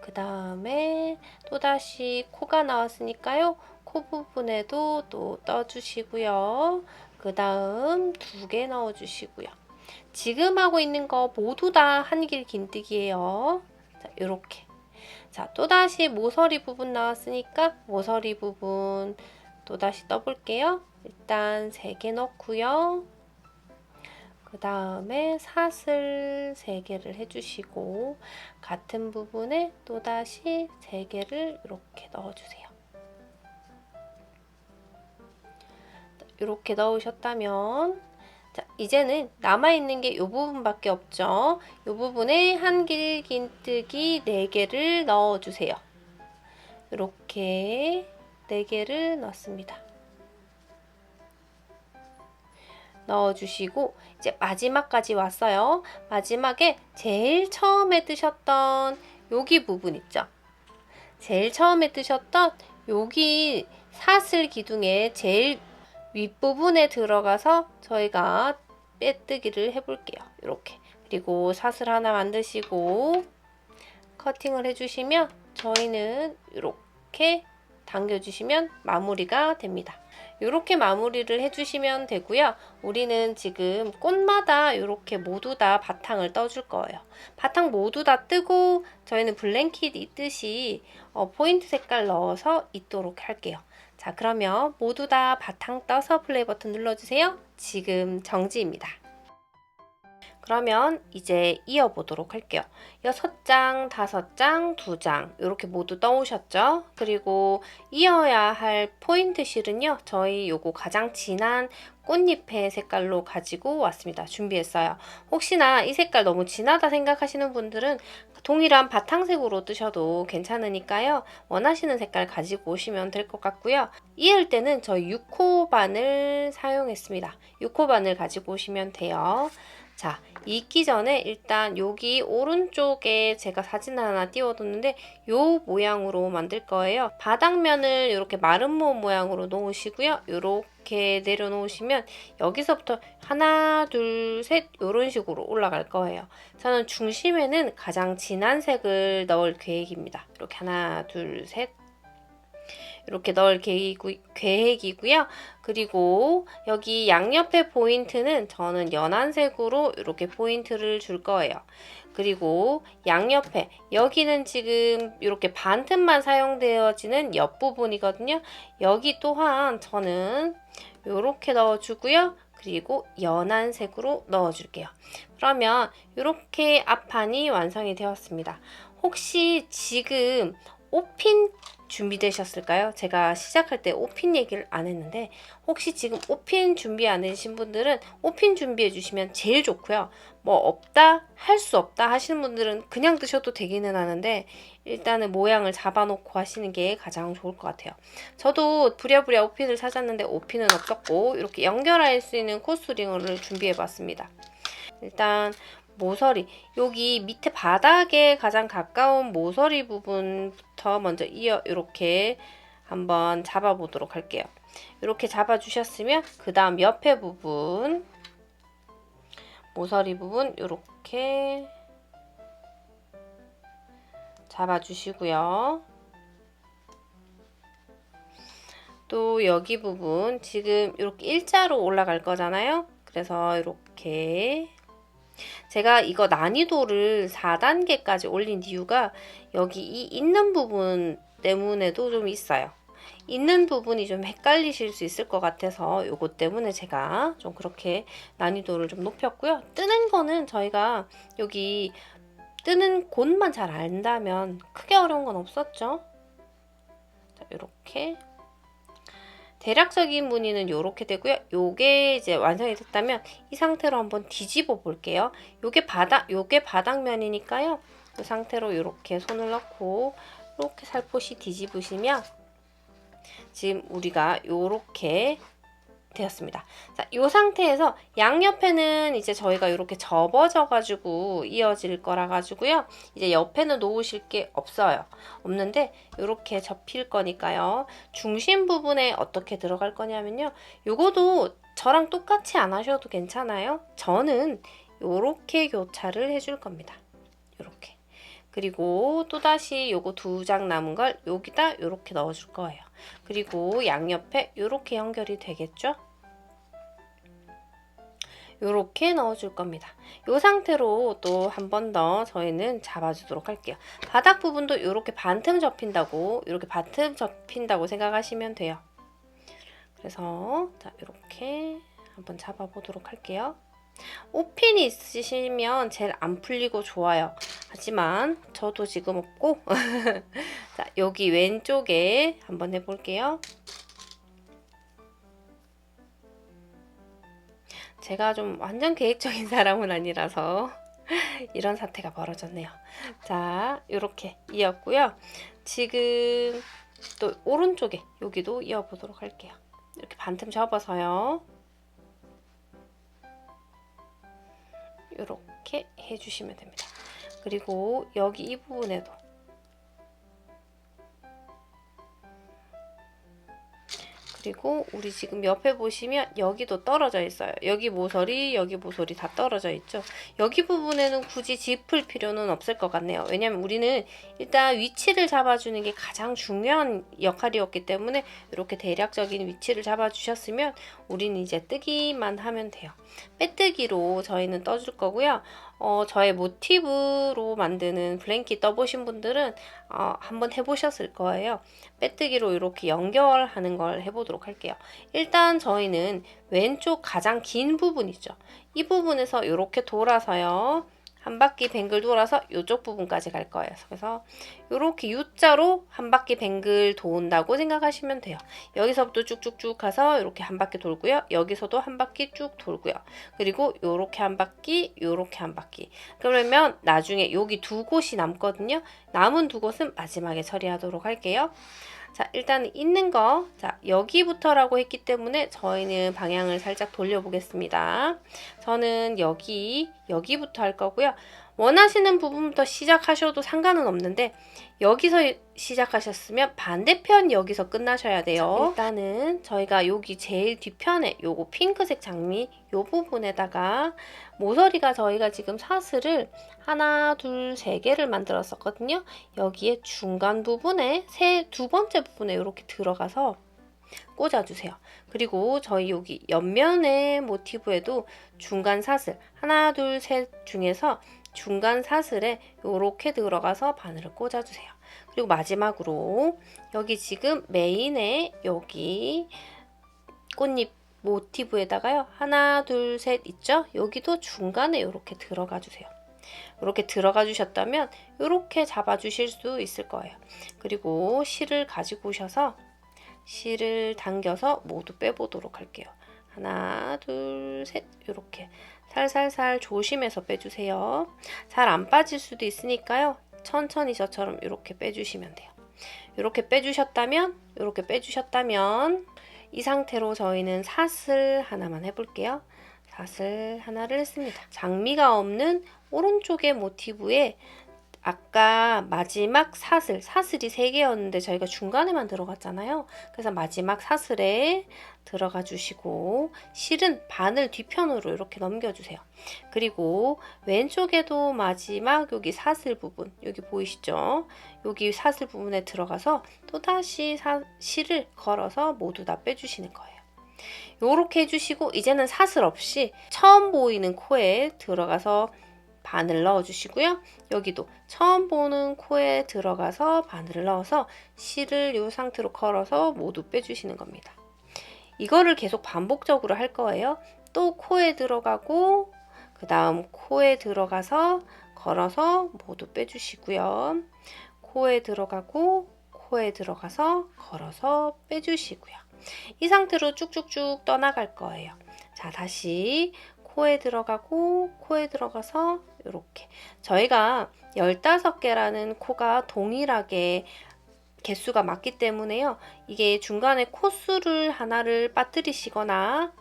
그 다음에 또다시 코가 나왔으니까요. 코 부분에도 또 떠주시고요. 그 다음 2개 넣어주시고요. 지금 하고 있는 거 모두 다 한길 긴뜨기예요. 자, 요렇게. 자, 또다시 모서리 부분 나왔으니까 모서리 부분 또다시 떠볼게요. 일단 3개 넣고요. 그 다음에 사슬 3개를 해주시고 같은 부분에 또다시 3개를 이렇게 넣어주세요. 이렇게 넣으셨다면 자, 이제는 남아있는 게 이 부분밖에 없죠. 이 부분에 한길긴뜨기 4개를 넣어주세요. 이렇게 4개를 넣습니다. 넣어주시고 이제 마지막까지 왔어요. 마지막에 제일 처음에 뜨셨던 여기 부분 있죠. 제일 처음에 뜨셨던 여기 사슬 기둥의 제일 윗부분에 들어가서 저희가 빼뜨기를 해볼게요. 이렇게. 그리고 사슬 하나 만드시고 커팅을 해주시면 저희는 이렇게 당겨주시면 마무리가 됩니다. 이렇게 마무리를 해주시면 되고요. 우리는 지금 꽃마다 이렇게 모두 다 바탕을 떠줄 거예요. 바탕 모두 다 뜨고 저희는 블랭킷 있듯이 포인트 색깔 넣어서 있도록 할게요. 자, 그러면 모두 다 바탕 떠서 플레이 버튼 눌러주세요. 지금 정지입니다. 그러면 이제 이어보도록 할게요. 6장, 5장, 2장 이렇게 모두 떠오셨죠? 그리고 이어야 할 포인트 실은요. 저희 요거 가장 진한 꽃잎의 색깔로 가지고 왔습니다. 준비했어요. 혹시나 이 색깔 너무 진하다 생각하시는 분들은 동일한 바탕색으로 뜨셔도 괜찮으니까요. 원하시는 색깔 가지고 오시면 될 것 같고요. 이을 때는 저희 6호 바늘 사용했습니다. 6호 바늘 가지고 오시면 돼요. 자, 익기 전에 일단 여기 오른쪽에 제가 사진을 하나 띄워뒀는데 요 모양으로 만들 거예요. 바닥면을 이렇게 마른 모음 모양으로 놓으시고요. 이렇게 내려놓으시면 여기서부터 하나, 둘, 셋 이런 식으로 올라갈 거예요. 저는 중심에는 가장 진한 색을 넣을 계획입니다. 이렇게 하나, 둘, 셋 이렇게 넣을 계획이고요. 그리고 여기 양옆에 포인트는 저는 연한 색으로 이렇게 포인트를 줄 거예요. 그리고 양옆에 여기는 지금 이렇게 반 틈만 사용되어지는 옆부분이거든요. 여기 또한 저는 이렇게 넣어주고요. 그리고 연한 색으로 넣어줄게요. 그러면 이렇게 앞판이 완성이 되었습니다. 혹시 지금 옷핀 준비되셨을까요? 제가 시작할 때 옷핀 얘기를 안 했는데 혹시 지금 옷핀 준비 안 해주신 분들은 옷핀 준비해 주시면 제일 좋고요. 뭐 없다, 할 수 없다 하시는 분들은 그냥 드셔도 되기는 하는데 일단은 모양을 잡아놓고 하시는 게 가장 좋을 것 같아요. 저도 부랴부랴 옷핀을 찾았는데 옷핀은 없었고 이렇게 연결할 수 있는 코스링을 준비해 봤습니다. 일단 모서리, 여기 밑에 바닥에 가장 가까운 모서리 부분부터 먼저 이렇게 한번 잡아 보도록 할게요. 이렇게 잡아 주셨으면 그 다음 옆에 부분, 모서리 부분 이렇게 잡아 주시고요. 또 여기 부분 지금 이렇게 일자로 올라갈 거잖아요. 그래서 이렇게 제가 이거 난이도를 4단계까지 올린 이유가 여기 이 있는 부분 때문에도 좀 있어요. 있는 부분이 좀 헷갈리실 수 있을 것 같아서 요거 때문에 제가 좀 그렇게 난이도를 좀 높였고요. 뜨는 거는 저희가 여기 뜨는 곳만 잘 안다면 크게 어려운 건 없었죠. 자, 이렇게 대략적인 무늬는 이렇게 되고요. 요게 이제 완성이 됐다면 이 상태로 한번 뒤집어 볼게요. 요게 바닥면이니까요. 이 상태로 이렇게 손을 넣고 이렇게 살포시 뒤집으시면 지금 우리가 요렇게 되었습니다. 자, 이 상태에서 양옆에는 이제 저희가 이렇게 접어져 가지고 이어질 거라 가지고요. 이제 옆에는 놓으실 게 없는데 이렇게 접힐 거니까요. 중심 부분에 어떻게 들어갈 거냐면요. 요거도 저랑 똑같이 안 하셔도 괜찮아요. 저는 요렇게 교차를 해줄 겁니다. 요렇게. 그리고 또다시 요거 2장 남은 걸 여기다 요렇게 넣어줄 거예요. 그리고 양옆에 요렇게 연결이 되겠죠? 요렇게 넣어줄 겁니다. 이 상태로 또 한 번 더 저희는 잡아주도록 할게요. 바닥 부분도 이렇게 반틈 접힌다고 생각하시면 돼요. 그래서 자, 이렇게 한번 잡아보도록 할게요. 옷핀이 있으시면 제일 안 풀리고 좋아요. 하지만 저도 지금 없고 자, 여기 왼쪽에 한번 해볼게요. 제가 좀 완전 계획적인 사람은 아니라서 이런 사태가 벌어졌네요. 자, 이렇게 이었고요. 지금 또 오른쪽에 여기도 이어보도록 할게요. 이렇게 반틈 접어서요. 이렇게 해주시면 됩니다. 그리고 여기 이 부분에도 그리고 우리 지금 옆에 보시면 여기도 떨어져 있어요. 여기 모서리, 여기 모서리 다 떨어져 있죠. 여기 부분에는 굳이 짚을 필요는 없을 것 같네요. 왜냐면 우리는 일단 위치를 잡아주는 게 가장 중요한 역할이었기 때문에 이렇게 대략적인 위치를 잡아주셨으면 우리는 이제 뜨기만 하면 돼요. 빼뜨기로 저희는 떠줄 거고요. 저의 모티브로 만드는 블랭킷 떠보신 분들은 한번 해보셨을 거예요. 빼뜨기로 이렇게 연결하는 걸 해보도록 할게요. 일단 저희는 왼쪽 가장 긴 부분 있죠. 이 부분에서 이렇게 돌아서요. 한 바퀴 뱅글 돌아서 이쪽 부분까지 갈 거예요. 그래서 이렇게 U자로 한 바퀴 뱅글 돈다고 생각하시면 돼요. 여기서부터 쭉쭉쭉 가서 이렇게 한 바퀴 돌고요. 여기서도 한 바퀴 쭉 돌고요. 그리고 이렇게 한 바퀴, 이렇게 한 바퀴. 그러면 나중에 여기 두 곳이 남거든요. 남은 두 곳은 마지막에 처리하도록 할게요. 자, 일단 있는 거, 자, 여기부터라고 했기 때문에 저희는 방향을 살짝 돌려보겠습니다. 저는 여기부터 할 거고요. 원하시는 부분부터 시작하셔도 상관은 없는데 여기서 시작하셨으면 반대편 여기서 끝나셔야 돼요. 자, 일단은 저희가 여기 제일 뒤편에 요거 핑크색 장미 요 부분에다가 모서리가 저희가 지금 사슬을 하나, 둘, 세 개를 만들었었거든요. 여기에 중간 부분에 두 번째 부분에 이렇게 들어가서 꽂아주세요. 그리고 저희 여기 옆면의 모티브에도 중간 사슬 하나, 둘, 셋 중에서 중간 사슬에 이렇게 들어가서 바늘을 꽂아주세요. 그리고 마지막으로 여기 지금 메인에 여기 꽃잎 모티브에다가요. 하나, 둘, 셋 있죠? 여기도 중간에 이렇게 들어가 주세요. 이렇게 들어가 주셨다면 이렇게 잡아 주실 수 있을 거예요. 그리고 실을 가지고 오셔서 실을 당겨서 모두 빼보도록 할게요. 하나, 둘, 셋 이렇게 살살살 조심해서 빼주세요. 잘 안 빠질 수도 있으니까요. 천천히 저처럼 이렇게 빼주시면 돼요. 이렇게 빼주셨다면 이 상태로 저희는 사슬 하나만 해볼게요. 사슬 하나를 했습니다. 장미가 없는 오른쪽의 모티브에 아까 마지막 사슬이 3개였는데 저희가 중간에만 들어갔잖아요. 그래서 마지막 사슬에 들어가 주시고 실은 바늘 뒤편으로 이렇게 넘겨주세요. 그리고 왼쪽에도 마지막 여기 사슬 부분 여기 보이시죠? 여기 사슬 부분에 들어가서 또다시 실을 걸어서 모두 다 빼주시는 거예요. 요렇게 해주시고 이제는 사슬 없이 처음 보이는 코에 들어가서 바늘 넣어주시고요. 여기도 처음 보는 코에 들어가서 바늘을 넣어서 실을 이 상태로 걸어서 모두 빼주시는 겁니다. 이거를 계속 반복적으로 할 거예요. 또 코에 들어가고 그 다음 코에 들어가서 걸어서 모두 빼주시고요. 코에 들어가고 코에 들어가서 걸어서 빼주시고요. 이 상태로 쭉쭉쭉 떠나갈 거예요. 자, 다시 코에 들어가고 코에 들어가서 이렇게 저희가 15개라는 코가 동일하게 개수가 맞기 때문에요. 이게 중간에 코수를 하나를 빠뜨리시거나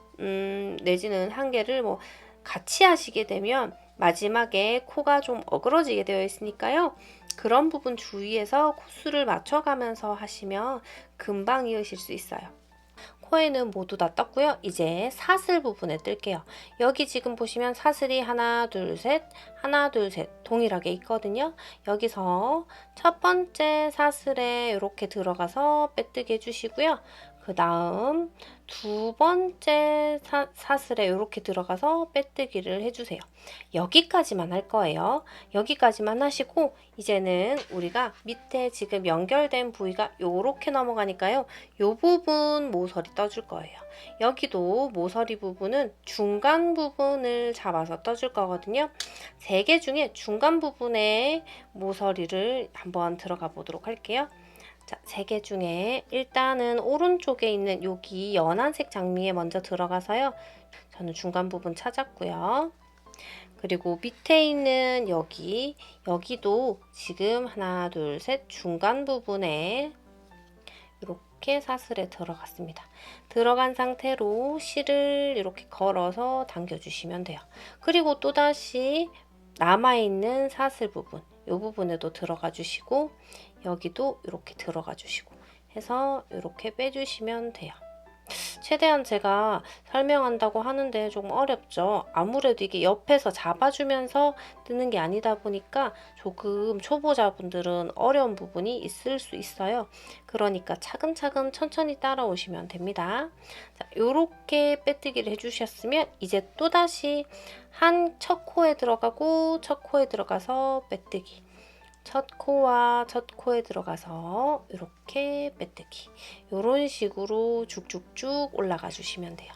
내지는 한 개를 뭐 같이 하시게 되면 마지막에 코가 좀 어그러지게 되어 있으니까요. 그런 부분 주의해서 코수를 맞춰가면서 하시면 금방 이으실 수 있어요. 코에는 모두 다 떴고요. 이제 사슬 부분에 뜰게요. 여기 지금 보시면 사슬이 하나, 둘, 셋, 하나, 둘, 셋 동일하게 있거든요. 여기서 첫 번째 사슬에 이렇게 들어가서 빼뜨기 해주시고요. 그 다음 두 번째 사슬에 이렇게 들어가서 빼뜨기를 해주세요. 여기까지만 할 거예요. 여기까지만 하시고 이제는 우리가 밑에 지금 연결된 부위가 요렇게 넘어가니까요. 요 부분 모서리 떠줄 거예요. 여기도 모서리 부분은 중간 부분을 잡아서 떠줄 거거든요. 3개 중에 중간 부분에 모서리를 한번 들어가 보도록 할게요. 자, 3개 중에 일단은 오른쪽에 있는 여기 연한색 장미에 먼저 들어가서요. 저는 중간 부분 찾았고요. 그리고 밑에 있는 여기도 지금 하나, 둘, 셋 중간 부분에 이렇게 사슬에 들어갔습니다. 들어간 상태로 실을 이렇게 걸어서 당겨주시면 돼요. 그리고 또다시 남아있는 사슬 부분, 이 부분에도 들어가 주시고 여기도 이렇게 들어가 주시고 해서 이렇게 빼주시면 돼요. 최대한 제가 설명한다고 하는데 조금 어렵죠. 아무래도 이게 옆에서 잡아주면서 뜨는 게 아니다 보니까 조금 초보자분들은 어려운 부분이 있을 수 있어요. 그러니까 차근차근 천천히 따라오시면 됩니다. 자, 요렇게 빼뜨기를 해주셨으면 이제 또다시 첫 코에 들어가고 첫 코에 들어가서 빼뜨기, 첫 코와 첫 코에 들어가서 이렇게 빼뜨기, 이런 식으로 쭉쭉쭉 올라가 주시면 돼요.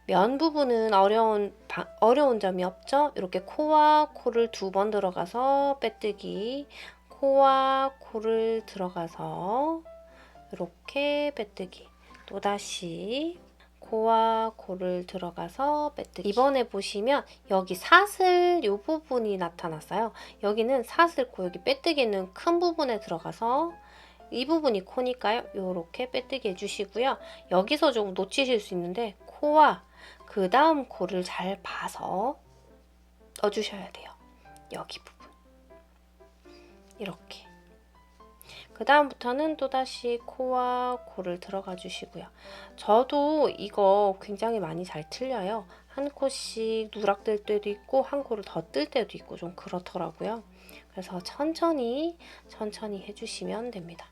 면 부분은 어려운 점이 없죠. 이렇게 코와 코를 2번 들어가서 빼뜨기, 코와 코를 들어가서 이렇게 빼뜨기, 또다시 코와 코를 들어가서 빼뜨기. 이번에 보시면 여기 사슬 이 부분이 나타났어요. 여기는 사슬코, 여기 빼뜨기는 큰 부분에 들어가서 이 부분이 코니까요. 이렇게 빼뜨기 해주시고요. 여기서 조금 놓치실 수 있는데 코와 그 다음 코를 잘 봐서 넣어주셔야 돼요. 여기 부분 이렇게. 그 다음부터는 또다시 코와 코를 들어가 주시고요. 저도 이거 굉장히 많이 잘 틀려요. 한 코씩 누락될 때도 있고 한 코를 더 뜰 때도 있고 좀 그렇더라고요. 그래서 천천히 해주시면 됩니다.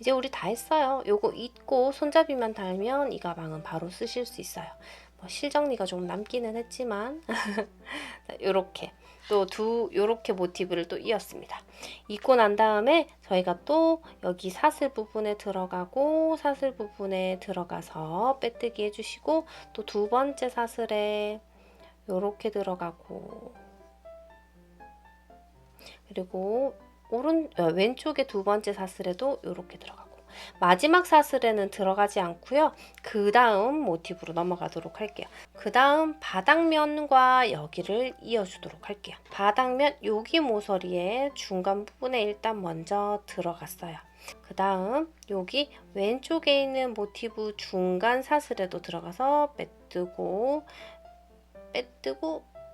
이제 우리 다 했어요. 요거 잊고 손잡이만 달면 이 가방은 바로 쓰실 수 있어요. 뭐 실정리가 좀 남기는 했지만 요렇게 요렇게 모티브를 또 이었습니다. 입고 난 다음에 저희가 또 여기 사슬 부분에 들어가고 사슬 부분에 들어가서 빼뜨기 해주시고 또 2번째 사슬에 요렇게 들어가고 그리고 왼쪽에 2번째 사슬에도 요렇게 들어가고 마지막 사슬에는 들어가지 않고요. 그 다음 모티브로 넘어가도록 할게요. 그 다음 바닥면과 여기를 이어주도록 할게요. 바닥면 여기 모서리에 중간 부분에 일단 먼저 들어갔어요. 그 다음 여기 왼쪽에 있는 모티브 중간 사슬에도 들어가서 빼뜨고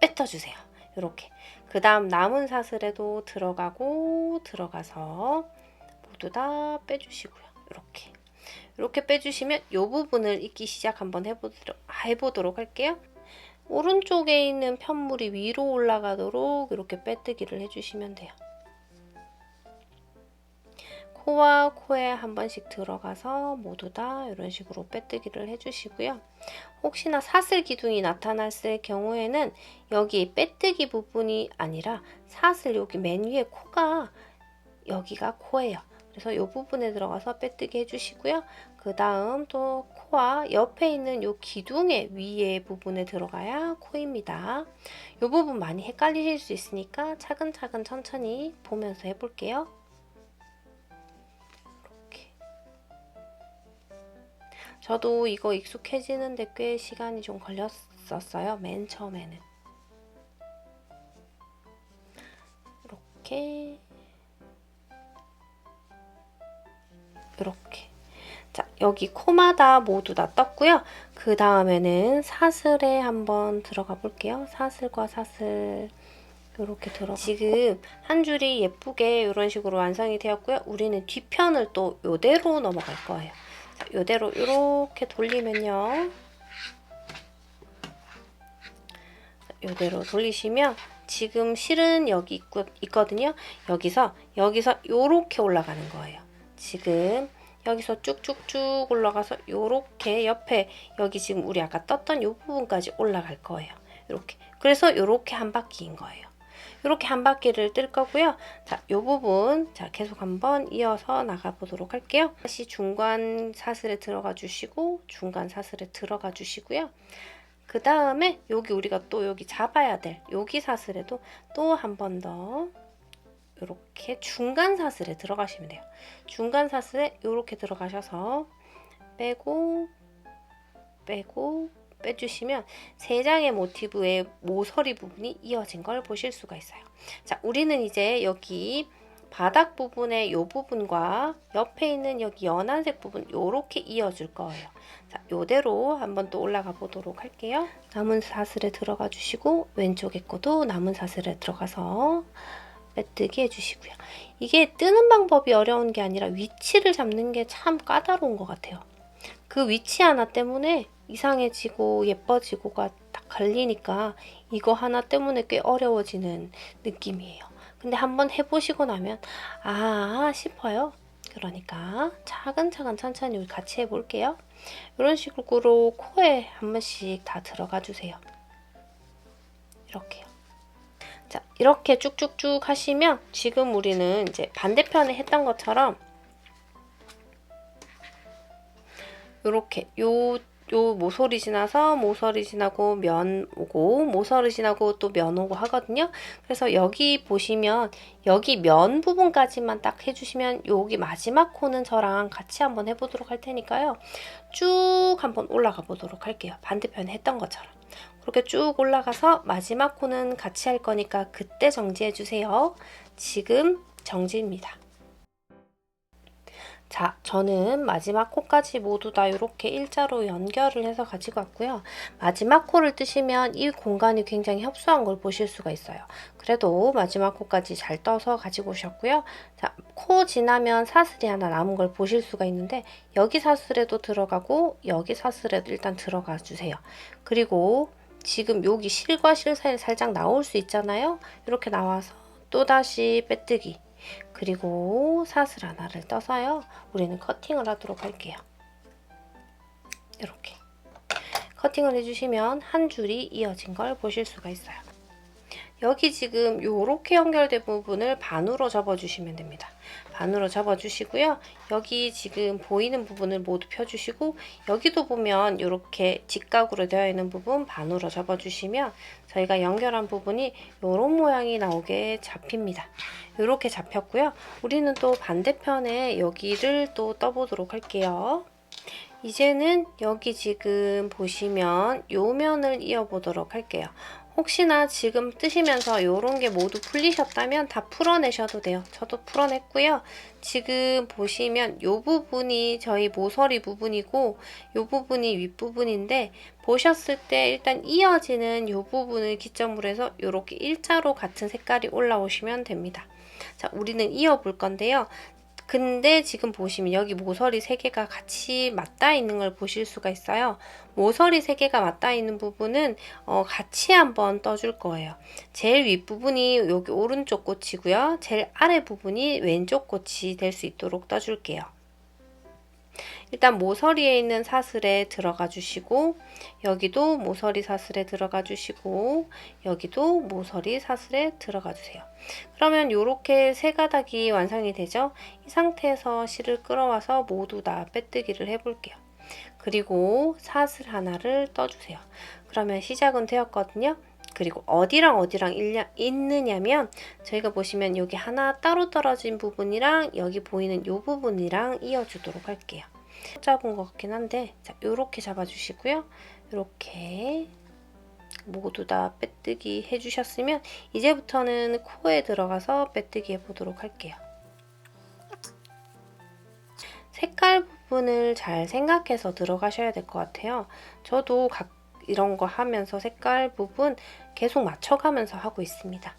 뱉어주세요. 이렇게. 그 다음 남은 사슬에도 들어가서 모두 다 빼주시고요. 이렇게 빼주시면 이 부분을 읽기 시작 한번 해보도록 할게요. 오른쪽에 있는 편물이 위로 올라가도록 이렇게 빼뜨기를 해주시면 돼요. 코와 코에 한 번씩 들어가서 모두 다 이런 식으로 빼뜨기를 해주시고요. 혹시나 사슬 기둥이 나타났을 경우에는 여기 빼뜨기 부분이 아니라 사슬 여기 맨 위에 코가 여기가 코예요. 그래서 이 부분에 들어가서 빼뜨기 해주시고요. 그 다음 또 코와 옆에 있는 이 기둥의 위에 부분에 들어가야 코입니다. 이 부분 많이 헷갈리실 수 있으니까 차근차근 천천히 보면서 해볼게요. 이렇게. 저도 이거 익숙해지는데 꽤 시간이 좀 걸렸었어요. 맨 처음에는. 이렇게. 자, 여기 코마다 모두 다 떴고요. 그 다음에는 사슬에 한번 들어가 볼게요. 사슬과 사슬 이렇게 들어가. 지금 한 줄이 예쁘게 이런 식으로 완성이 되었고요. 우리는 뒤편을 또 이대로 넘어갈 거예요. 자, 이대로 이렇게 돌리면요. 이대로 돌리시면 지금 실은 여기 있거든요. 여기서 이렇게 올라가는 거예요. 지금 여기서 쭉쭉쭉 올라가서 요렇게 옆에 여기 지금 우리 아까 떴던 요 부분까지 올라갈 거예요. 이렇게. 그래서 요렇게 한 바퀴인 거예요. 이렇게 한 바퀴를 뜰 거고요. 자, 요 부분 자 계속 한번 이어서 나가 보도록 할게요. 다시 중간 사슬에 들어가 주시고 중간 사슬에 들어가 주시고요. 그 다음에 여기 우리가 또 여기 잡아야 될 여기 사슬에도 또 한 번 더 이렇게 중간 사슬에 들어가시면 돼요. 중간 사슬에 이렇게 들어가셔서 빼고 빼고 빼주시면 세 장의 모티브의 모서리 부분이 이어진 걸 보실 수가 있어요. 자, 우리는 이제 여기 바닥 부분의 이 부분과 옆에 있는 여기 연한색 부분 요렇게 이어줄 거예요. 자, 요대로 한번 또 올라가 보도록 할게요. 남은 사슬에 들어가 주시고 왼쪽에 거도 남은 사슬에 들어가서 빼뜨기 해주시고요. 이게 뜨는 방법이 어려운 게 아니라 위치를 잡는 게 참 까다로운 것 같아요. 그 위치 하나 때문에 이상해지고 예뻐지고가 딱 갈리니까 이거 하나 때문에 꽤 어려워지는 느낌이에요. 근데 한번 해보시고 나면 아 싶어요. 그러니까 차근차근 천천히 우리 같이 해볼게요. 이런 식으로 코에 한 번씩 다 들어가 주세요. 이렇게요. 자, 이렇게 쭉쭉쭉 하시면 지금 우리는 이제 반대편에 했던 것처럼 요렇게 요 모서리 지나서 모서리 지나고 면 오고 모서리 지나고 또 면 오고 하거든요. 그래서 여기 보시면 여기 면 부분까지만 딱 해주시면 여기 마지막 코는 저랑 같이 한번 해보도록 할 테니까요. 쭉 한번 올라가 보도록 할게요. 반대편에 했던 것처럼. 그렇게 쭉 올라가서 마지막 코는 같이 할 거니까 그때 정지해 주세요. 지금 정지입니다. 자, 저는 마지막 코까지 모두 다 이렇게 일자로 연결을 해서 가지고 왔고요. 마지막 코를 뜨시면 이 공간이 굉장히 협소한 걸 보실 수가 있어요. 그래도 마지막 코까지 잘 떠서 가지고 오셨고요. 자, 코 지나면 사슬이 하나 남은 걸 보실 수가 있는데 여기 사슬에도 들어가고 여기 사슬에도 일단 들어가 주세요. 그리고 지금 여기 실과 실 사이 살짝 나올 수 있잖아요. 이렇게 나와서 또다시 빼뜨기. 그리고 사슬 하나를 떠서요. 우리는 커팅을 하도록 할게요. 이렇게 커팅을 해주시면 한 줄이 이어진 걸 보실 수가 있어요. 여기 지금 이렇게 연결된 부분을 반으로 접어주시면 됩니다. 반으로 접어주시고요. 여기 지금 보이는 부분을 모두 펴주시고 여기도 보면 이렇게 직각으로 되어 있는 부분 반으로 접어주시면 저희가 연결한 부분이 이런 모양이 나오게 잡힙니다. 이렇게 잡혔고요. 우리는 또 반대편에 여기를 또 떠보도록 할게요. 이제는 여기 지금 보시면 요 면을 이어보도록 할게요. 혹시나 지금 뜨시면서 이런 게 모두 풀리셨다면 다 풀어내셔도 돼요. 저도 풀어냈고요. 지금 보시면 이 부분이 저희 모서리 부분이고 이 부분이 윗부분인데 보셨을 때 일단 이어지는 이 부분을 기점으로 해서 이렇게 일자로 같은 색깔이 올라오시면 됩니다. 자, 우리는 이어 볼 건데요. 근데 지금 보시면 여기 모서리 3개가 같이 맞닿아 있는 걸 보실 수가 있어요. 모서리 3개가 맞닿아 있는 부분은 같이 한번 떠줄 거예요. 제일 윗부분이 여기 오른쪽 꽃이고요. 제일 아래 부분이 왼쪽 꽃이 될 수 있도록 떠줄게요. 일단 모서리에 있는 사슬에 들어가 주시고 여기도 모서리 사슬에 들어가 주시고 여기도 모서리 사슬에 들어가 주세요. 그러면 이렇게 세 가닥이 완성이 되죠. 이 상태에서 실을 끌어와서 모두 다 빼뜨기를 해볼게요. 그리고 사슬 하나를 떠주세요. 그러면 시작은 되었거든요. 그리고 어디랑 어디랑 있느냐면 저희가 보시면 여기 하나 따로 떨어진 부분이랑 여기 보이는 이 부분이랑 이어주도록 할게요. 잡은 것 같긴 한데 자, 요렇게 잡아주시고요. 이렇게 모두 다 빼뜨기 해주셨으면 이제부터는 코에 들어가서 빼뜨기 해보도록 할게요. 색깔 부분을 잘 생각해서 들어가셔야 될 것 같아요. 저도 이런 거 하면서 색깔 부분 계속 맞춰가면서 하고 있습니다.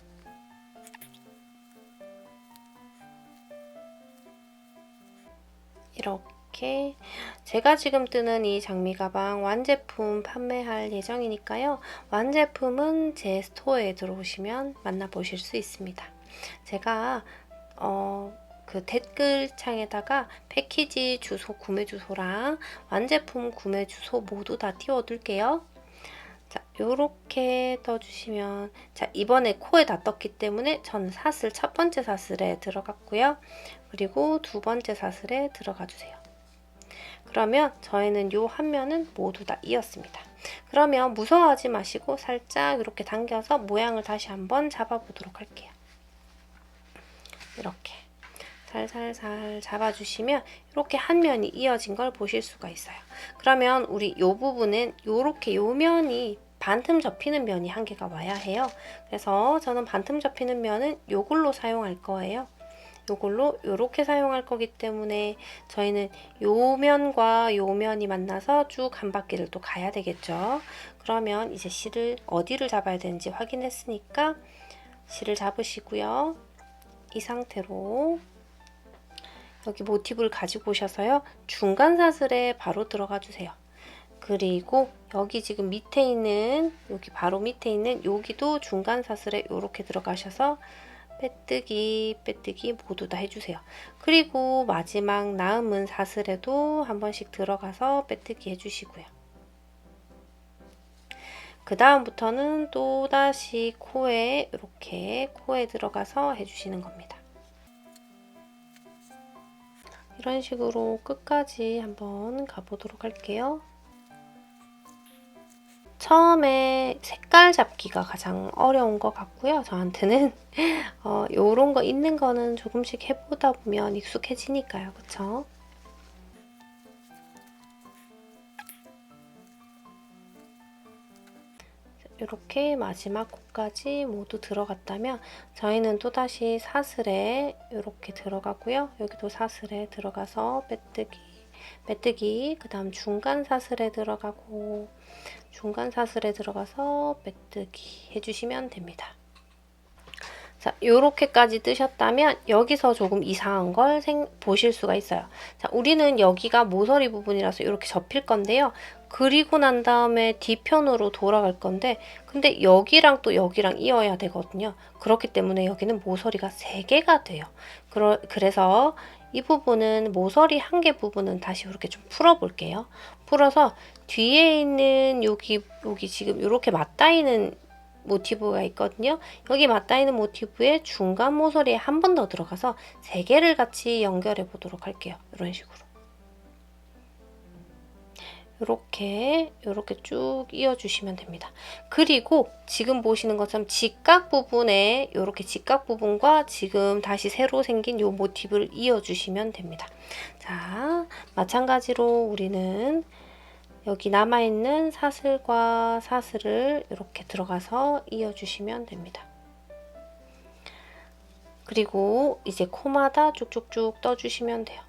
이렇게 제가 지금 뜨는 이 장미 가방 완제품 판매할 예정이니까요. 완제품은 제 스토어에 들어오시면 만나보실 수 있습니다. 제가 그 댓글창에다가 패키지 주소, 구매 주소랑 완제품 구매 주소 모두 다 띄워둘게요. 자, 요렇게 떠주시면, 자, 이번에 코에 다 떴기 때문에 저는 사슬 첫 번째 사슬에 들어갔고요. 그리고 두 번째 사슬에 들어가 주세요. 그러면 저희는 요 한 면은 모두 다 이었습니다. 그러면 무서워하지 마시고 살짝 이렇게 당겨서 모양을 다시 한번 잡아보도록 할게요. 이렇게 살살살 잡아주시면 이렇게 한 면이 이어진 걸 보실 수가 있어요. 그러면 우리 요 부분은 요렇게 요 면이 반틈 접히는 면이 한 개가 와야 해요. 그래서 저는 반틈 접히는 면은 요걸로 사용할 거예요. 요걸로 요렇게 사용할 거기 때문에 저희는 요 면과 요 면이 만나서 쭉 한 바퀴를 또 가야 되겠죠. 그러면 이제 실을 어디를 잡아야 되는지 확인했으니까 실을 잡으시고요. 이 상태로 여기 모티브를 가지고 오셔서요. 중간 사슬에 바로 들어가 주세요. 그리고 여기 지금 밑에 있는, 여기 바로 밑에 있는 여기도 중간 사슬에 이렇게 들어가셔서 빼뜨기, 빼뜨기 모두 다 해주세요. 그리고 마지막 남은 사슬에도 한 번씩 들어가서 빼뜨기 해주시고요. 그 다음부터는 또다시 코에 이렇게 코에 들어가서 해주시는 겁니다. 이런 식으로 끝까지 한번 가보도록 할게요. 처음에 색깔 잡기가 가장 어려운 것 같고요. 저한테는 요런 거 있는 거는 조금씩 해보다 보면 익숙해지니까요. 그쵸? 이렇게 마지막 코까지 모두 들어갔다면 저희는 또다시 사슬에 이렇게 들어가고요. 여기도 사슬에 들어가서 빼뜨기, 빼뜨기, 그 다음 중간 사슬에 들어가고 중간 사슬에 들어가서 빼뜨기 해주시면 됩니다. 자, 요렇게까지 뜨셨다면 여기서 조금 이상한 걸 보실 수가 있어요. 자, 우리는 여기가 모서리 부분이라서 이렇게 접힐 건데요. 그리고 난 다음에 뒤편으로 돌아갈 건데 근데 여기랑 또 여기랑 이어야 되거든요. 그렇기 때문에 여기는 모서리가 3개가 돼요. 그래서 이 부분은 모서리 한 개 부분은 다시 이렇게 좀 풀어볼게요. 풀어서 뒤에 있는 여기 지금 이렇게 맞닿이는 모티브가 있거든요. 여기 맞닿이는 모티브에 중간 모서리에 한 번 더 들어가서 3개를 같이 연결해 보도록 할게요. 이런 식으로. 이렇게 쭉 이어주시면 됩니다. 그리고 지금 보시는 것처럼 직각 부분에 이렇게 직각 부분과 지금 다시 새로 생긴 이 모티브를 이어주시면 됩니다. 자, 마찬가지로 우리는 여기 남아있는 사슬과 사슬을 이렇게 들어가서 이어주시면 됩니다. 그리고 이제 코마다 쭉쭉쭉 떠주시면 돼요.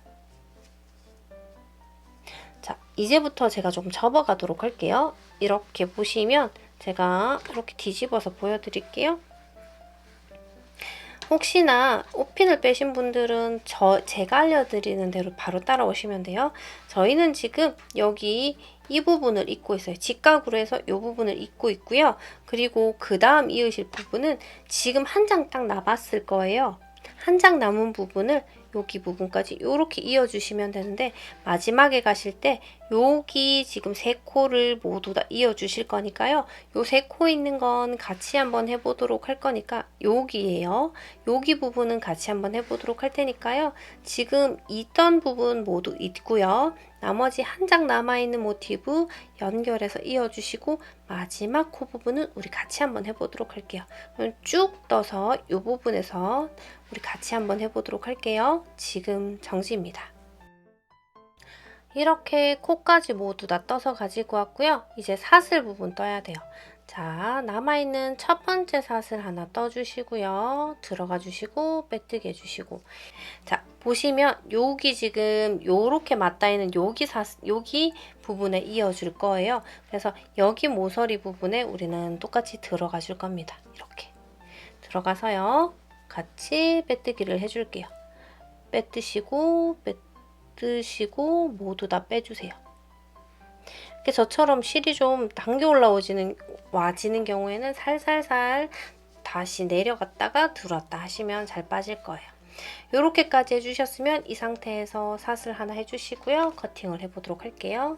자, 이제부터 제가 좀 접어가도록 할게요. 이렇게 보시면 제가 이렇게 뒤집어서 보여드릴게요. 혹시나 옷핀을 빼신 분들은 제가 알려드리는 대로 바로 따라오시면 돼요. 저희는 지금 여기 이 부분을 잇고 있어요. 직각으로 해서 이 부분을 잇고 있고요. 그리고 그 다음 이으실 부분은 지금 한 장 딱 남았을 거예요. 한 장 남은 부분을 여기 부분까지 이렇게 이어주시면 되는데 마지막에 가실 때 여기 지금 3코를 모두 다 이어주실 거니까요. 요 3코 있는 건 같이 한번 해보도록 할 거니까 여기에요. 여기 부분은 같이 한번 해보도록 할 테니까요. 지금 있던 부분 모두 있고요. 나머지 한 장 남아있는 모티브 연결해서 이어주시고 마지막 코 부분은 우리 같이 한번 해보도록 할게요. 그럼 쭉 떠서 이 부분에서 우리 같이 한번 해보도록 할게요. 지금 정지입니다. 이렇게 코까지 모두 다 떠서 가지고 왔고요. 이제 사슬 부분 떠야 돼요. 자, 남아있는 첫 번째 사슬 하나 떠주시고요. 들어가 주시고 빼뜨기 해주시고 자, 보시면 여기 지금 요렇게 맞닿이는 여기 부분에 이어줄 거예요. 그래서 여기 모서리 부분에 우리는 똑같이 들어가 줄 겁니다. 이렇게 들어가서요. 같이 빼뜨기를 해줄게요. 빼뜨시고 빼뜨시고 모두 다 빼주세요. 이렇게 저처럼 실이 좀 당겨 와지는 경우에는 살살살 다시 내려갔다가 들어왔다 하시면 잘 빠질 거예요. 이렇게까지 해주셨으면 이 상태에서 사슬 하나 해주시고요. 커팅을 해보도록 할게요.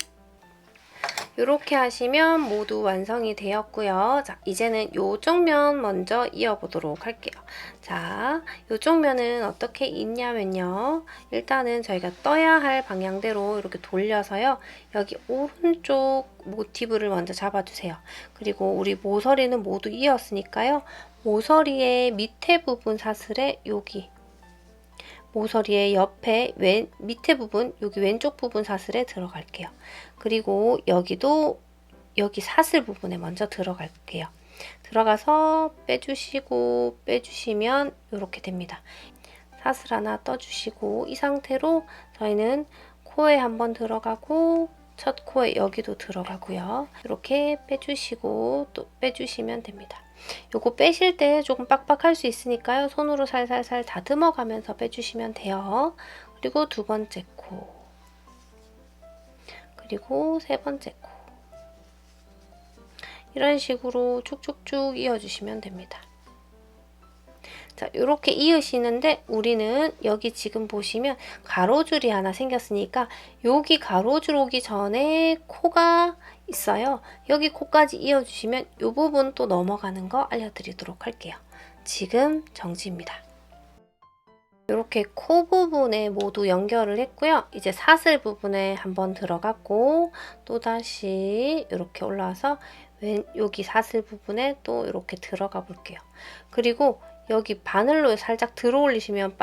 이렇게 하시면 모두 완성이 되었고요. 자, 이제는 이쪽 면 먼저 이어보도록 할게요. 자, 이쪽 면은 어떻게 있냐면요. 일단은 저희가 떠야 할 방향대로 이렇게 돌려서요. 여기 오른쪽 모티브를 먼저 잡아주세요. 그리고 우리 모서리는 모두 이었으니까요. 모서리의 밑에 부분 사슬에 여기 모서리의 옆에 밑에 부분, 여기 왼쪽 부분 사슬에 들어갈게요. 그리고 여기도 여기 사슬 부분에 먼저 들어갈게요. 들어가서 빼주시고 빼주시면 이렇게 됩니다. 사슬 하나 떠주시고 이 상태로 저희는 코에 한번 들어가고 첫 코에 여기도 들어가고요. 이렇게 빼주시고 또 빼주시면 됩니다. 요거 빼실 때 조금 빡빡할 수 있으니까요. 손으로 살살살 다듬어 가면서 빼주시면 돼요. 그리고 두 번째 코, 그리고 세 번째 코, 이런 식으로 쭉쭉쭉 이어주시면 됩니다. 자, 이렇게 이으시는데 우리는 여기 지금 보시면 가로줄이 하나 생겼으니까 여기 가로줄 오기 전에 코가 있어요. 여기 코까지 이어주시면 이 부분 또 넘어가는 거 알려드리도록 할게요. 지금 정지입니다. 이렇게 코 부분에 모두 연결을 했고요. 이제 사슬 부분에 한번 들어갔고 또다시 이렇게 올라와서 여기 사슬 부분에 또 이렇게 들어가 볼게요. 그리고 여기 바늘로 살짝 들어 올리시면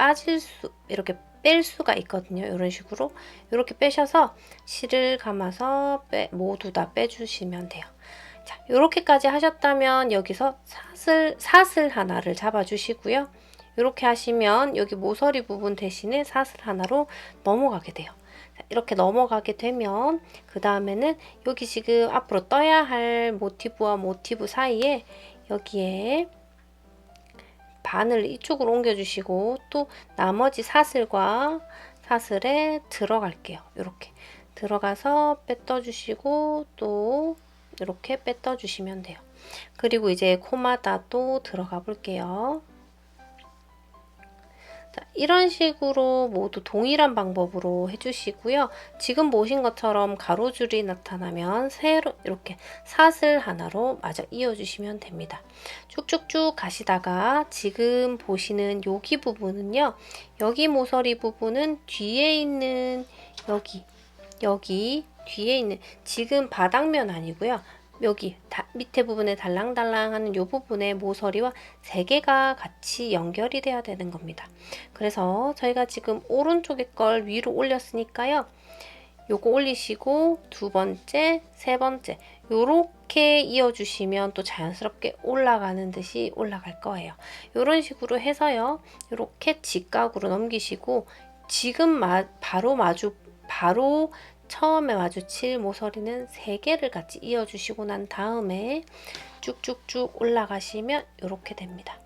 이렇게 뺄 수가 있거든요. 이런 식으로 이렇게 빼셔서 실을 감아서 모두 다 빼주시면 돼요. 자, 이렇게까지 하셨다면 여기서 사슬 하나를 잡아주시고요. 이렇게 하시면 여기 모서리 부분 대신에 사슬 하나로 넘어가게 돼요. 자, 이렇게 넘어가게 되면 그 다음에는 여기 지금 앞으로 떠야 할 모티브와 모티브 사이에 여기에 바늘 이쪽으로 옮겨주시고 또 나머지 사슬과 사슬에 들어갈게요. 이렇게 들어가서 빼떠주시고 또 이렇게 빼떠주시면 돼요. 그리고 이제 코마다 또 들어가 볼게요. 자, 이런 식으로 모두 동일한 방법으로 해주시고요. 지금 보신 것처럼 가로줄이 나타나면 새로 이렇게 사슬 하나로 마저 이어주시면 됩니다. 쭉쭉쭉 가시다가 지금 보시는 여기 부분은요. 여기 모서리 부분은 뒤에 있는 여기 뒤에 있는 지금 바닥면 아니고요. 여기 밑에 부분에 달랑달랑하는 이 부분에 모서리와 세 개가 같이 연결이 돼야 되는 겁니다. 그래서 저희가 지금 오른쪽에 걸 위로 올렸으니까요. 요거 올리시고 두 번째, 세 번째 요렇게 이어주시면 또 자연스럽게 올라가는 듯이 올라갈 거예요. 요런 식으로 해서요. 요렇게 직각으로 넘기시고 지금 바로 처음에 마주칠 모서리는 3개를 같이 이어주시고 난 다음에 쭉쭉쭉 올라가시면 이렇게 됩니다.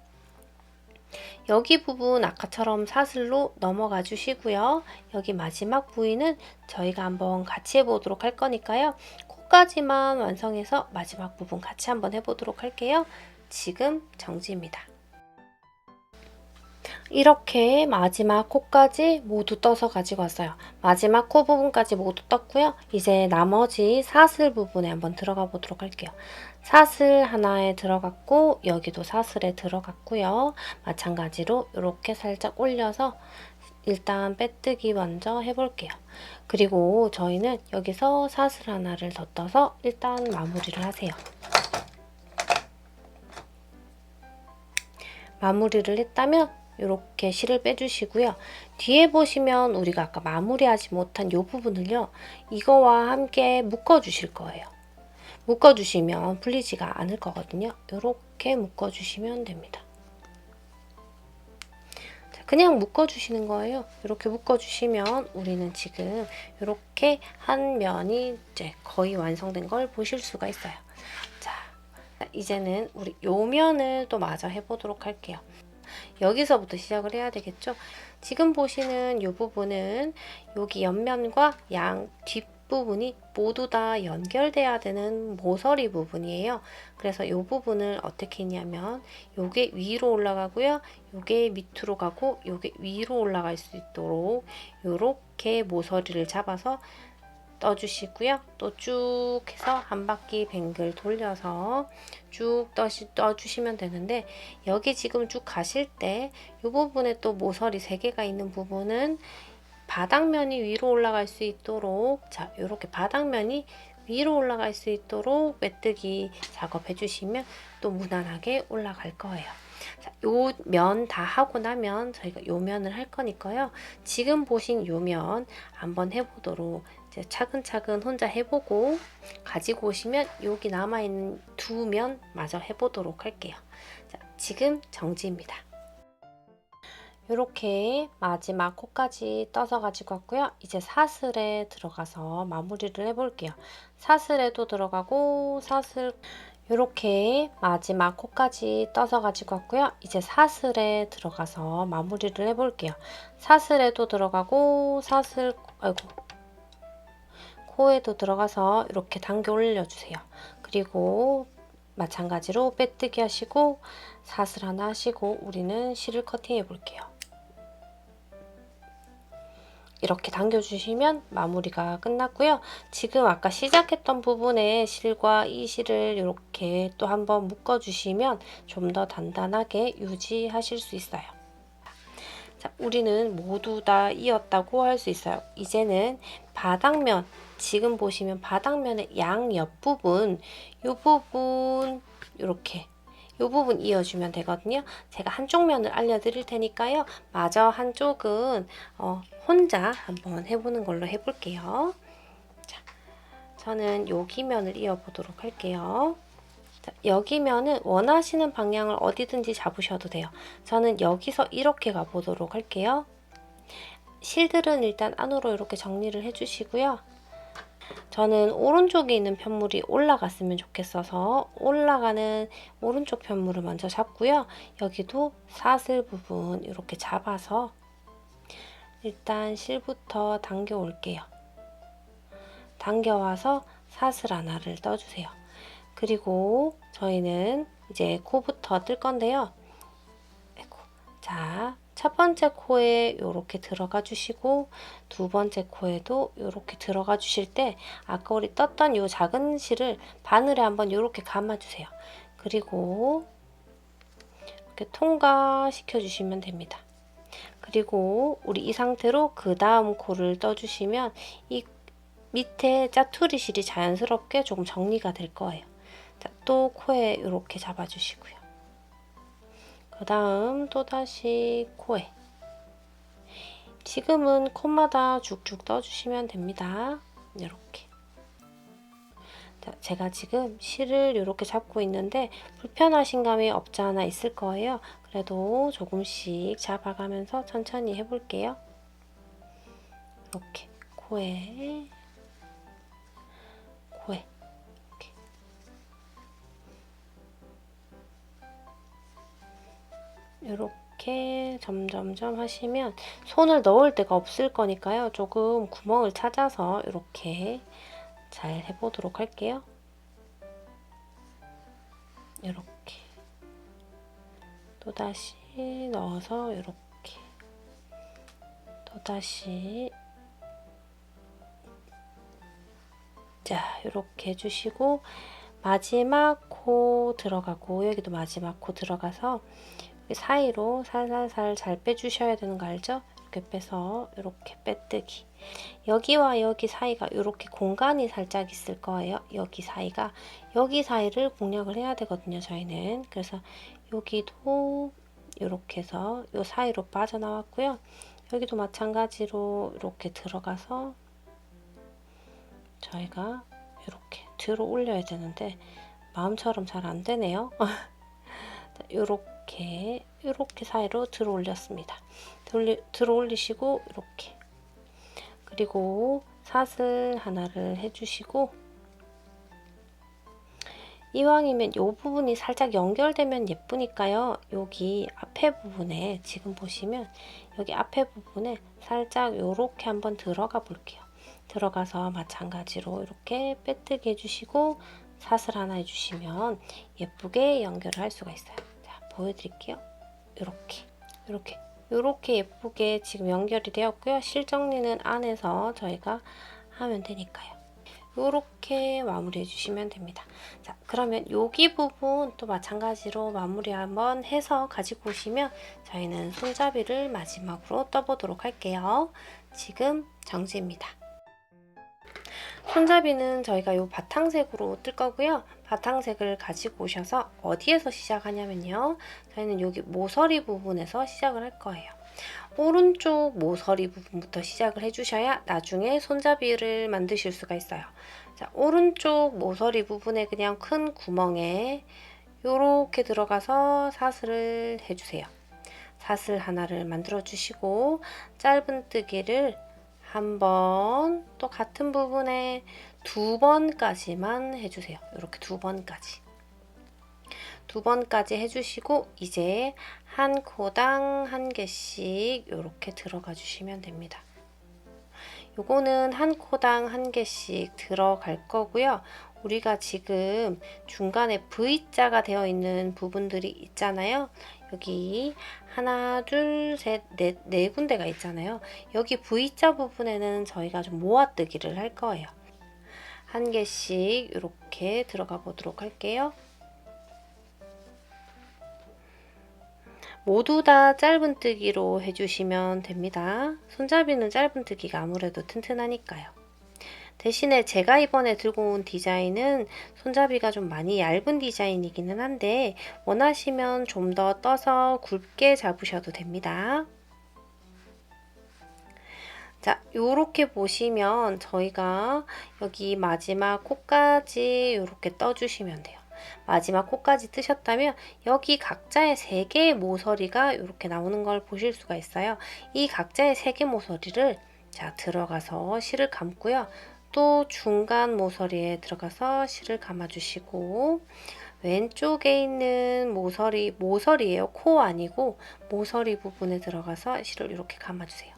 여기 부분 아까처럼 사슬로 넘어가 주시고요. 여기 마지막 부위는 저희가 한번 같이 해보도록 할 거니까요. 코까지만 완성해서 마지막 부분 같이 한번 해보도록 할게요. 지금 정지입니다. 이렇게 마지막 코까지 모두 떠서 가지고 왔어요. 마지막 코 부분까지 모두 떴고요. 이제 나머지 사슬 부분에 한번 들어가 보도록 할게요. 사슬 하나에 들어갔고 여기도 사슬에 들어갔고요. 마찬가지로 이렇게 살짝 올려서 일단 빼뜨기 먼저 해볼게요. 그리고 저희는 여기서 사슬 하나를 더 떠서 일단 마무리를 하세요. 마무리를 했다면 이렇게 실을 빼주시고요. 뒤에 보시면 우리가 아까 마무리하지 못한 이 부분을요. 이거와 함께 묶어주실 거예요. 묶어주시면 풀리지가 않을 거거든요. 이렇게 묶어주시면 됩니다. 그냥 묶어주시는 거예요. 이렇게 묶어주시면 우리는 지금 이렇게 한 면이 이제 거의 완성된 걸 보실 수가 있어요. 자, 이제는 우리 요 면을 또 마저 해보도록 할게요. 여기서부터 시작을 해야 되겠죠. 지금 보시는 이 부분은 여기 옆면과 양 앞부분이 모두 다 연결돼야 되는 모서리 부분이에요. 그래서 이 부분을 어떻게 했냐면 요게 위로 올라가고요. 요게 밑으로 가고 요게 위로 올라갈 수 있도록 요렇게 모서리를 잡아서 떠주시고요. 또 쭉 해서 한 바퀴 뱅글 돌려서 쭉 떠주시면 되는데, 여기 지금 쭉 가실 때 이 부분에 또 모서리 3개가 있는 부분은 바닥면이 위로 올라갈 수 있도록, 자, 이렇게 바닥면이 위로 올라갈 수 있도록 메뜨기 작업해 주시면 또 무난하게 올라갈 거예요. 자, 요 면 다 하고 나면 저희가 요 면을 할 거니까요. 지금 보신 요 면 한번 해보도록, 이제 차근차근 혼자 해보고 가지고 오시면 여기 남아있는 2면 마저 해보도록 할게요. 자, 지금 정지입니다. 이렇게 마지막 코까지 떠서 가지고 왔고요. 이제 사슬에 들어가서 마무리를 해볼게요. 사슬에도 들어가고 사슬, 이렇게 마지막 코까지 떠서 가지고 왔고요. 이제 사슬에 들어가서 마무리를 해볼게요. 사슬에도 들어가고 사슬, 아이고, 코에도 들어가서 이렇게 당겨 올려주세요. 그리고 마찬가지로 빼뜨기 하시고 사슬 하나 하시고 우리는 실을 커팅해 볼게요. 이렇게 당겨주시면 마무리가 끝났고요. 지금 아까 시작했던 부분에 실과 이 실을 이렇게 또 한번 묶어주시면 좀 더 단단하게 유지하실 수 있어요. 자, 우리는 모두 다 이었다고 할 수 있어요. 이제는 바닥면, 지금 보시면 바닥면의 양 옆부분, 이 부분 이렇게 이 부분 이어주면 되거든요. 제가 한쪽 면을 알려드릴 테니까요. 마저 한쪽은 혼자 한번 해보는 걸로 해볼게요. 자, 저는 여기 면을 이어보도록 할게요. 자, 여기 면은 원하시는 방향을 어디든지 잡으셔도 돼요. 저는 여기서 이렇게 가보도록 할게요. 실들은 일단 안으로 이렇게 정리를 해주시고요. 저는 오른쪽에 있는 편물이 올라갔으면 좋겠어서 올라가는 오른쪽 편물을 먼저 잡고요. 여기도 사슬 부분 이렇게 잡아서 일단 실부터 당겨 올게요. 당겨와서 사슬 하나를 떠주세요. 그리고 저희는 이제 코부터 뜰 건데요. 자, 첫 번째 코에 이렇게 들어가 주시고 두 번째 코에도 이렇게 들어가 주실 때 아까 우리 떴던 이 작은 실을 바늘에 한번 이렇게 감아 주세요. 그리고 이렇게 통과시켜 주시면 됩니다. 그리고 우리 이 상태로 그 다음 코를 떠 주시면 이 밑에 짜투리 실이 자연스럽게 조금 정리가 될 거예요. 자, 또 코에 이렇게 잡아 주시고요. 그 다음 또다시 코에, 지금은 콧마다 쭉쭉 떠주시면 됩니다. 이렇게. 자, 제가 지금 실을 이렇게 잡고 있는데 불편하신 감이 없지 않아 있을 거예요. 그래도 조금씩 잡아가면서 천천히 해볼게요. 이렇게 코에 이렇게 점점점 하시면 손을 넣을 데가 없을 거니까요. 조금 구멍을 찾아서 이렇게 잘 해보도록 할게요. 이렇게 또다시 넣어서 이렇게 또다시, 자, 이렇게 해주시고 마지막 코 들어가고 여기도 마지막 코 들어가서 사이로 살살살 잘 빼주셔야 되는 거 알죠? 이렇게 빼서 이렇게 빼뜨기. 여기와 여기 사이가 이렇게 공간이 살짝 있을 거예요. 여기 사이가, 여기 사이를 공략을 해야 되거든요, 저희는. 그래서 여기도 이렇게 해서 이 사이로 빠져나왔고요. 여기도 마찬가지로 이렇게 들어가서 저희가 이렇게 들어 올려야 되는데 마음처럼 잘 안 되네요. 이렇게 사이로 들어 올렸습니다. 들어 올리시고 이렇게, 그리고 사슬 하나를 해주시고 이왕이면 이 부분이 살짝 연결되면 예쁘니까요. 여기 앞에 부분에, 지금 보시면 여기 앞에 부분에 살짝 이렇게 한번 들어가 볼게요. 들어가서 마찬가지로 이렇게 빼뜨기 해주시고 사슬 하나 해주시면 예쁘게 연결을 할 수가 있어요. 자, 보여드릴게요. 이렇게 예쁘게 지금 연결이 되었고요. 실정리는 안에서 저희가 하면 되니까요. 이렇게 마무리해 주시면 됩니다. 자, 그러면 여기 부분 또 마찬가지로 마무리 한번 해서 가지고 오시면 저희는 손잡이를 마지막으로 떠보도록 할게요. 지금 정지입니다. 손잡이는 저희가 이 바탕색으로 뜰 거고요. 바탕색을 가지고 오셔서 어디에서 시작하냐면요. 저희는 여기 모서리 부분에서 시작을 할 거예요. 오른쪽 모서리 부분부터 시작을 해주셔야 나중에 손잡이를 만드실 수가 있어요. 자, 오른쪽 모서리 부분에 그냥 큰 구멍에 이렇게 들어가서 사슬을 해주세요. 사슬 하나를 만들어 주시고 짧은뜨기를 한 번, 또 같은 부분에 2번까지만 해주세요. 이렇게 2번까지. 2번까지 해주시고 이제 한 코당 한 개씩 이렇게 들어가 주시면 됩니다. 요거는 한 코당 한 개씩 들어갈 거고요. 우리가 지금 중간에 V자가 되어 있는 부분들이 있잖아요. 여기 하나, 둘, 셋, 넷, 네 군데가 있잖아요. 여기 V자 부분에는 저희가 좀 모아뜨기를 할 거예요. 한 개씩 이렇게 들어가 보도록 할게요. 모두 다 짧은뜨기로 해주시면 됩니다. 손잡이는 짧은뜨기가 아무래도 튼튼하니까요. 대신에 제가 이번에 들고 온 디자인은 손잡이가 좀 많이 얇은 디자인이기는 한데 원하시면 좀 더 떠서 굵게 잡으셔도 됩니다. 자, 요렇게 보시면 저희가 여기 마지막 코까지 이렇게 떠주시면 돼요. 마지막 코까지 뜨셨다면 여기 각자의 3개의 모서리가 이렇게 나오는 걸 보실 수가 있어요. 이 각자의 3개 모서리를 자 들어가서 실을 감고요. 또 중간 모서리에 들어가서 실을 감아주시고 왼쪽에 있는 모서리예요. 코 아니고 모서리 부분에 들어가서 실을 이렇게 감아주세요.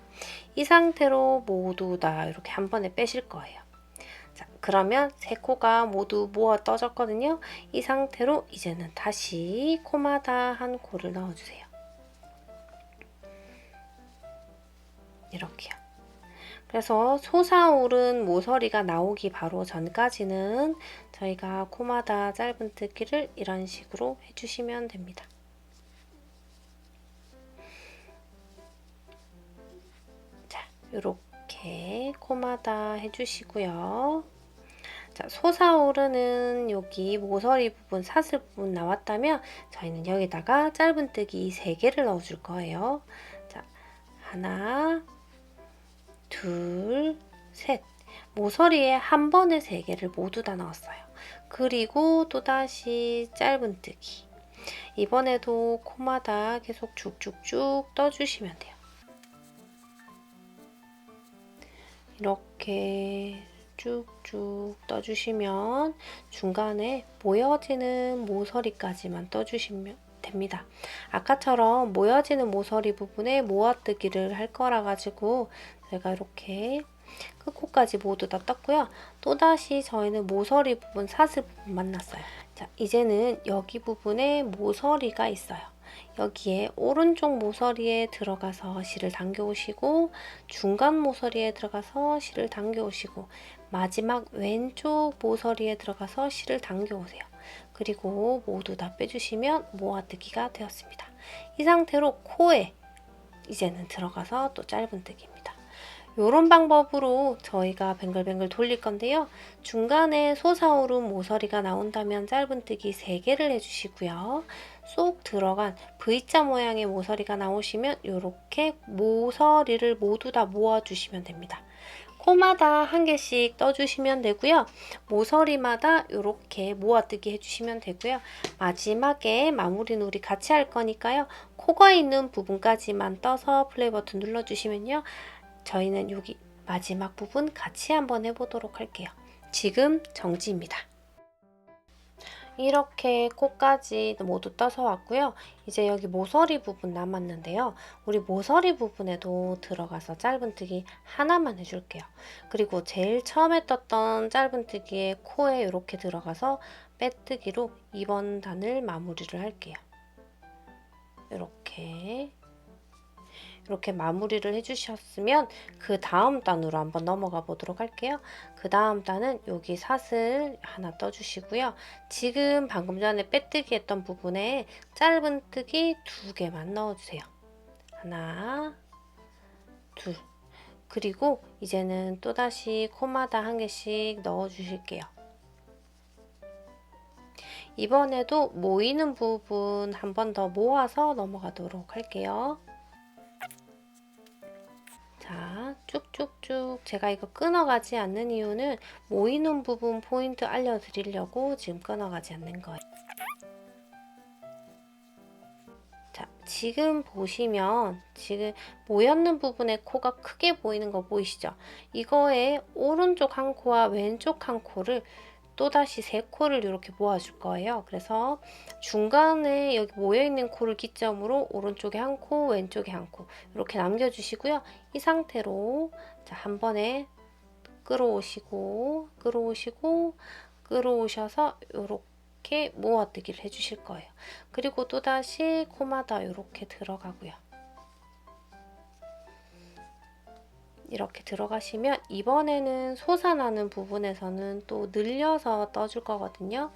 이 상태로 모두 다 이렇게 한 번에 빼실 거예요. 자, 그러면 3코가 모두 모아 떠졌거든요. 이 상태로 이제는 다시 코마다 한 코를 넣어주세요. 이렇게요. 그래서 솟아오른 모서리가 나오기 바로 전까지는 저희가 코마다 짧은뜨기를 이런 식으로 해주시면 됩니다. 자, 이렇게 코마다 해주시고요. 자, 솟아오르는 여기 모서리 부분, 사슬 부분 나왔다면 저희는 여기다가 짧은뜨기 3개를 넣어줄 거예요. 자, 하나, 둘, 셋. 모서리에 한 번에 3개를 모두 다 넣었어요. 그리고 또다시 짧은뜨기. 이번에도 코마다 계속 쭉쭉쭉 떠주시면 돼요. 이렇게 쭉쭉 떠주시면 중간에 모여지는 모서리까지만 떠주시면 됩니다. 아까처럼 모여지는 모서리 부분에 모아뜨기를 할 거라 가지고 제가 이렇게 끝코까지 모두 다 떴고요. 또다시 저희는 모서리 부분, 사슬 부분 만났어요. 자, 이제는 여기 부분에 모서리가 있어요. 여기에 오른쪽 모서리에 들어가서 실을 당겨 오시고 중간 모서리에 들어가서 실을 당겨 오시고 마지막 왼쪽 모서리에 들어가서 실을 당겨 오세요. 그리고 모두 다 빼주시면 모아뜨기가 되었습니다. 이 상태로 코에 이제는 들어가서 또 짧은뜨기입니다. 이런 방법으로 저희가 뱅글뱅글 돌릴 건데요. 중간에 솟아오른 모서리가 나온다면 짧은뜨기 3개를 해주시고요. 쏙 들어간 V자 모양의 모서리가 나오시면 이렇게 모서리를 모두 다 모아주시면 됩니다. 코마다 한 개씩 떠주시면 되고요. 모서리마다 이렇게 모아뜨기 해주시면 되고요. 마지막에 마무리는 우리 같이 할 거니까요. 코가 있는 부분까지만 떠서 플레이 버튼 눌러주시면요. 저희는 여기 마지막 부분 같이 한번 해보도록 할게요. 지금 정지입니다. 이렇게 코까지 모두 떠서 왔고요. 이제 여기 모서리 부분 남았는데요. 우리 모서리 부분에도 들어가서 짧은뜨기 하나만 해줄게요. 그리고 제일 처음에 떴던 짧은뜨기에 코에 이렇게 들어가서 빼뜨기로 이번 단을 마무리를 할게요. 이렇게 마무리를 해주셨으면 그 다음 단으로 한번 넘어가 보도록 할게요. 그 다음 단은 여기 사슬 하나 떠주시고요. 지금 방금 전에 빼뜨기 했던 부분에 짧은뜨기 2개만 넣어주세요. 하나, 둘. 그리고 이제는 또다시 코마다 1개씩 넣어주실게요. 이번에도 모이는 부분 한 번 더 모아서 넘어가도록 할게요. 자, 쭉쭉쭉 제가 이거 끊어가지 않는 이유는 모이는 부분 포인트 알려드리려고 지금 끊어가지 않는 거예요. 자, 지금 보시면 지금 모였는 부분에 코가 크게 보이는 거 보이시죠? 이거에 오른쪽 한 코와 왼쪽 한 코를 또다시 3코를 이렇게 모아줄 거예요. 그래서 중간에 여기 모여있는 코를 기점으로 오른쪽에 한 코, 왼쪽에 한 코 이렇게 남겨주시고요. 이 상태로 자, 한 번에 끌어오시고 끌어오셔서 이렇게 모아뜨기를 해주실 거예요. 그리고 또다시 코마다 이렇게 들어가고요. 이렇게 들어가시면 이번에는 솟아나는 부분에서는 또 늘려서 떠줄 거거든요.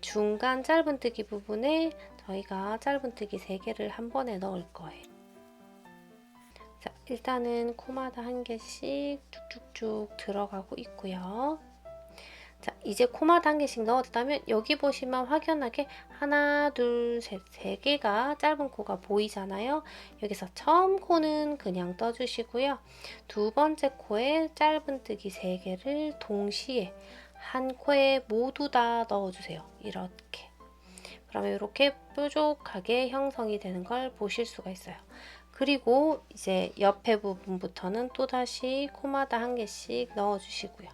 중간 짧은뜨기 부분에 저희가 짧은뜨기 3개를 한 번에 넣을 거예요. 자, 일단은 코마다 1개씩 쭉쭉쭉 들어가고 있고요. 자, 이제 코마다 1개씩 넣었다면 여기 보시면 확연하게 하나, 둘, 셋, 3개가 짧은 코가 보이잖아요. 여기서 처음 코는 그냥 떠주시고요. 두 번째 코에 짧은뜨기 3개를 동시에 한 코에 모두 다 넣어주세요. 이렇게. 그러면 이렇게 뾰족하게 형성이 되는 걸 보실 수가 있어요. 그리고 이제 옆에 부분부터는 또다시 코마다 1개씩 넣어주시고요.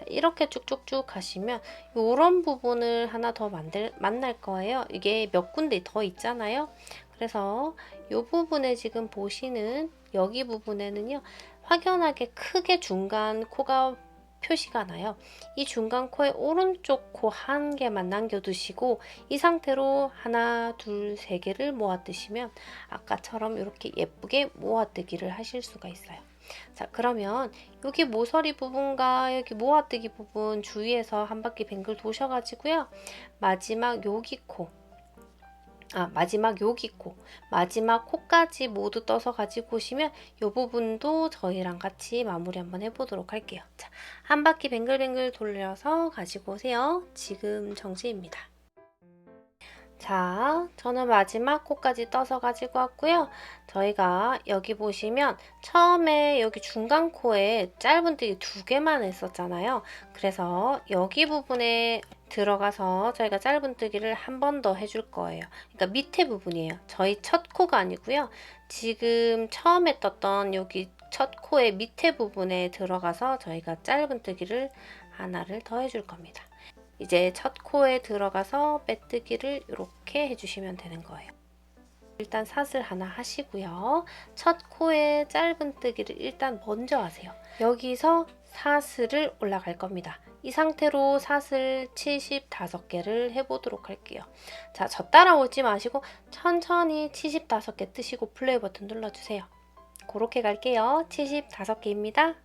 이렇게 쭉쭉쭉 가시면 이런 부분을 하나 더 만날 거예요. 이게 몇 군데 더 있잖아요. 그래서 이 부분에 지금 보시는 여기 부분에는요. 확연하게 크게 중간 코가 표시가 나요. 이 중간 코의 오른쪽 코 1개만 남겨두시고 이 상태로 하나, 둘, 3개를 모아뜨시면 아까처럼 이렇게 예쁘게 모아뜨기를 하실 수가 있어요. 자, 그러면 여기 모서리 부분과 여기 모아뜨기 부분 주위에서 한 바퀴 뱅글 도셔가지고요. 마지막 여기 코, 마지막 코까지 모두 떠서 가지고 오시면 이 부분도 저희랑 같이 마무리 한번 해보도록 할게요. 자, 한 바퀴 뱅글뱅글 돌려서 가지고 오세요. 지금 정지입니다. 자, 저는 마지막 코까지 떠서 가지고 왔고요. 저희가 여기 보시면 처음에 여기 중간 코에 짧은뜨기 2개만 했었잖아요. 그래서 여기 부분에 들어가서 저희가 짧은뜨기를 한 번 더 해줄 거예요. 그러니까 밑에 부분이에요. 저희 첫 코가 아니고요. 지금 처음에 떴던 여기 첫 코의 밑에 부분에 들어가서 저희가 짧은뜨기를 하나를 더 해줄 겁니다. 이제 첫 코에 들어가서 빼뜨기를 이렇게 해주시면 되는 거예요. 일단 사슬 하나 하시고요. 첫 코에 짧은뜨기를 일단 먼저 하세요. 여기서 사슬을 올라갈 겁니다. 이 상태로 사슬 75개를 해보도록 할게요. 자, 저 따라오지 마시고 천천히 75개 뜨시고 플레이 버튼 눌러주세요. 그렇게 갈게요. 75개입니다.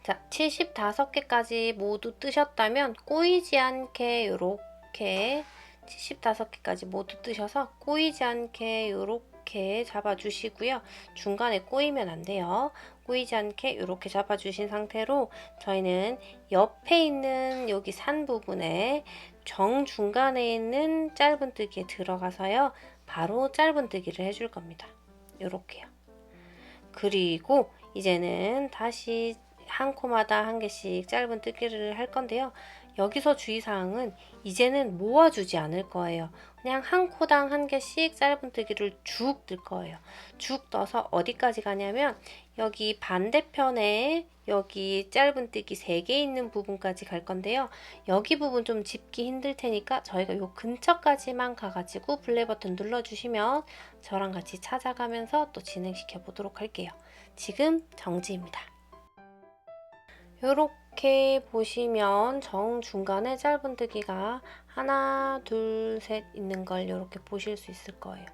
자, 75개까지 모두 뜨셨다면 꼬이지 않게 이렇게 75개까지 모두 뜨셔서 꼬이지 않게 이렇게 잡아주시고요. 중간에 꼬이면 안 돼요. 꼬이지 않게 이렇게 잡아주신 상태로 저희는 옆에 있는 여기 산 부분에 정중간에 있는 짧은뜨기에 들어가서요. 바로 짧은뜨기를 해줄 겁니다. 이렇게요. 그리고 이제는 다시 한 코마다 1개씩 짧은뜨기를 할 건데요. 여기서 주의사항은 이제는 모아주지 않을 거예요. 그냥 한 코당 한 개씩 짧은뜨기를 쭉 뜰 거예요. 쭉 떠서 어디까지 가냐면 여기 반대편에 여기 짧은뜨기 3개 있는 부분까지 갈 건데요. 여기 부분 좀 짚기 힘들 테니까 저희가 요 근처까지만 가가지고 플레이 버튼 눌러주시면 저랑 같이 찾아가면서 또 진행시켜 보도록 할게요. 지금 정지입니다. 요렇게 보시면 정중간에 짧은뜨기가 하나, 둘, 셋 있는 걸 이렇게 보실 수 있을 거예요.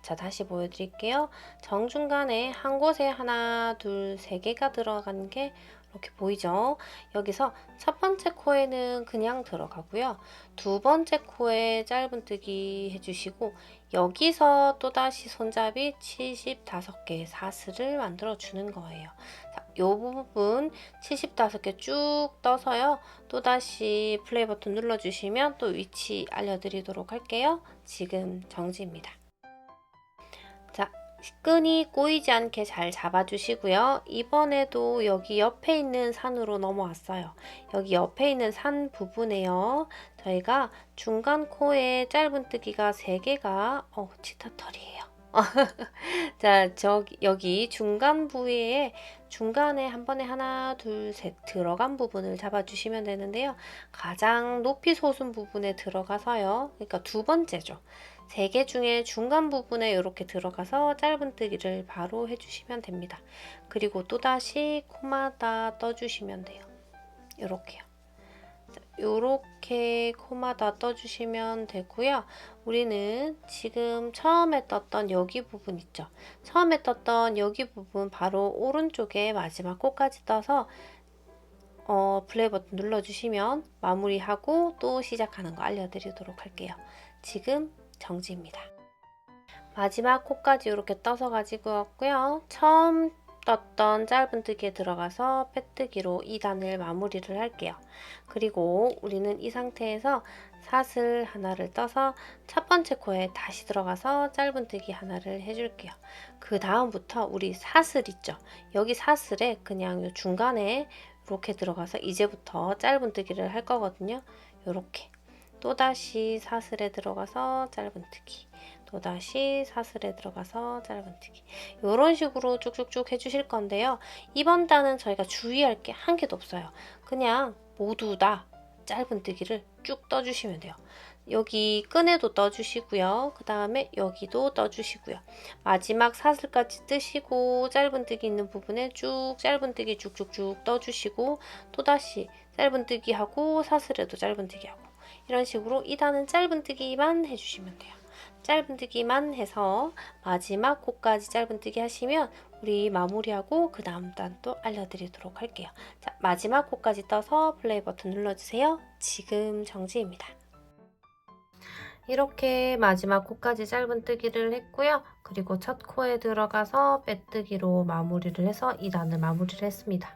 자, 다시 보여드릴게요. 정중간에 한 곳에 하나, 둘, 세 개가 들어간 게 이렇게 보이죠? 여기서 첫 번째 코에는 그냥 들어가고요. 두 번째 코에 짧은뜨기 해주시고 여기서 또다시 손잡이 75개의 사슬을 만들어 주는 거예요. 자, 요 부분 75개 쭉 떠서요. 또다시 플레이 버튼 눌러주시면 또 위치 알려드리도록 할게요. 지금 정지입니다. 자, 끈이 꼬이지 않게 잘 잡아주시고요. 이번에도 여기 옆에 있는 산으로 넘어왔어요. 여기 옆에 있는 산 부분에요. 저희가 중간 코에 짧은뜨기가 3개가 치타털이에요. 자, 여기 중간 부위에 중간에 한 번에 하나, 둘, 셋 들어간 부분을 잡아주시면 되는데요. 가장 높이 솟은 부분에 들어가서요. 그러니까 두 번째죠. 3개 중에 중간 부분에 이렇게 들어가서 짧은뜨기를 바로 해주시면 됩니다. 그리고 또다시 코마다 떠주시면 돼요. 이렇게요. 이렇게 코마다 떠주시면 되고요. 우리는 지금 처음에 떴던 여기 부분 있죠. 처음에 떴던 여기 부분 바로 오른쪽에 마지막 코까지 떠서 플레이 버튼 눌러주시면 마무리하고 또 시작하는 거 알려드리도록 할게요. 지금 정지입니다. 마지막 코까지 이렇게 떠서 가지고 왔고요. 처음 떴던 짧은뜨기에 들어가서 빼뜨기로 2단을 마무리를 할게요. 그리고 우리는 이 상태에서 사슬 하나를 떠서 첫 번째 코에 다시 들어가서 짧은뜨기 하나를 해줄게요. 그 다음부터 우리 사슬 있죠? 여기 사슬에 그냥 요 중간에 이렇게 들어가서 이제부터 짧은뜨기를 할 거거든요. 이렇게 또다시 사슬에 들어가서 짧은뜨기, 또다시 사슬에 들어가서 짧은뜨기, 이런 식으로 쭉쭉쭉 해주실 건데요. 이번 단은 저희가 주의할 게 한 개도 없어요. 그냥 모두 다 짧은뜨기를 쭉 떠주시면 돼요. 여기 끈에도 떠주시고요. 그 다음에 여기도 떠주시고요. 마지막 사슬까지 뜨시고 짧은뜨기 있는 부분에 쭉 짧은뜨기 쭉쭉쭉 떠주시고 또다시 짧은뜨기 하고 사슬에도 짧은뜨기 하고 이런 식으로 2단은 짧은뜨기만 해주시면 돼요. 짧은뜨기만 해서 마지막 코까지 짧은뜨기 하시면 우리 마무리하고 그 다음 단 또 알려드리도록 할게요. 자, 마지막 코까지 떠서 플레이 버튼 눌러주세요. 지금 정지입니다. 이렇게 마지막 코까지 짧은뜨기를 했고요. 그리고 첫 코에 들어가서 빼뜨기로 마무리를 해서 2단을 마무리를 했습니다.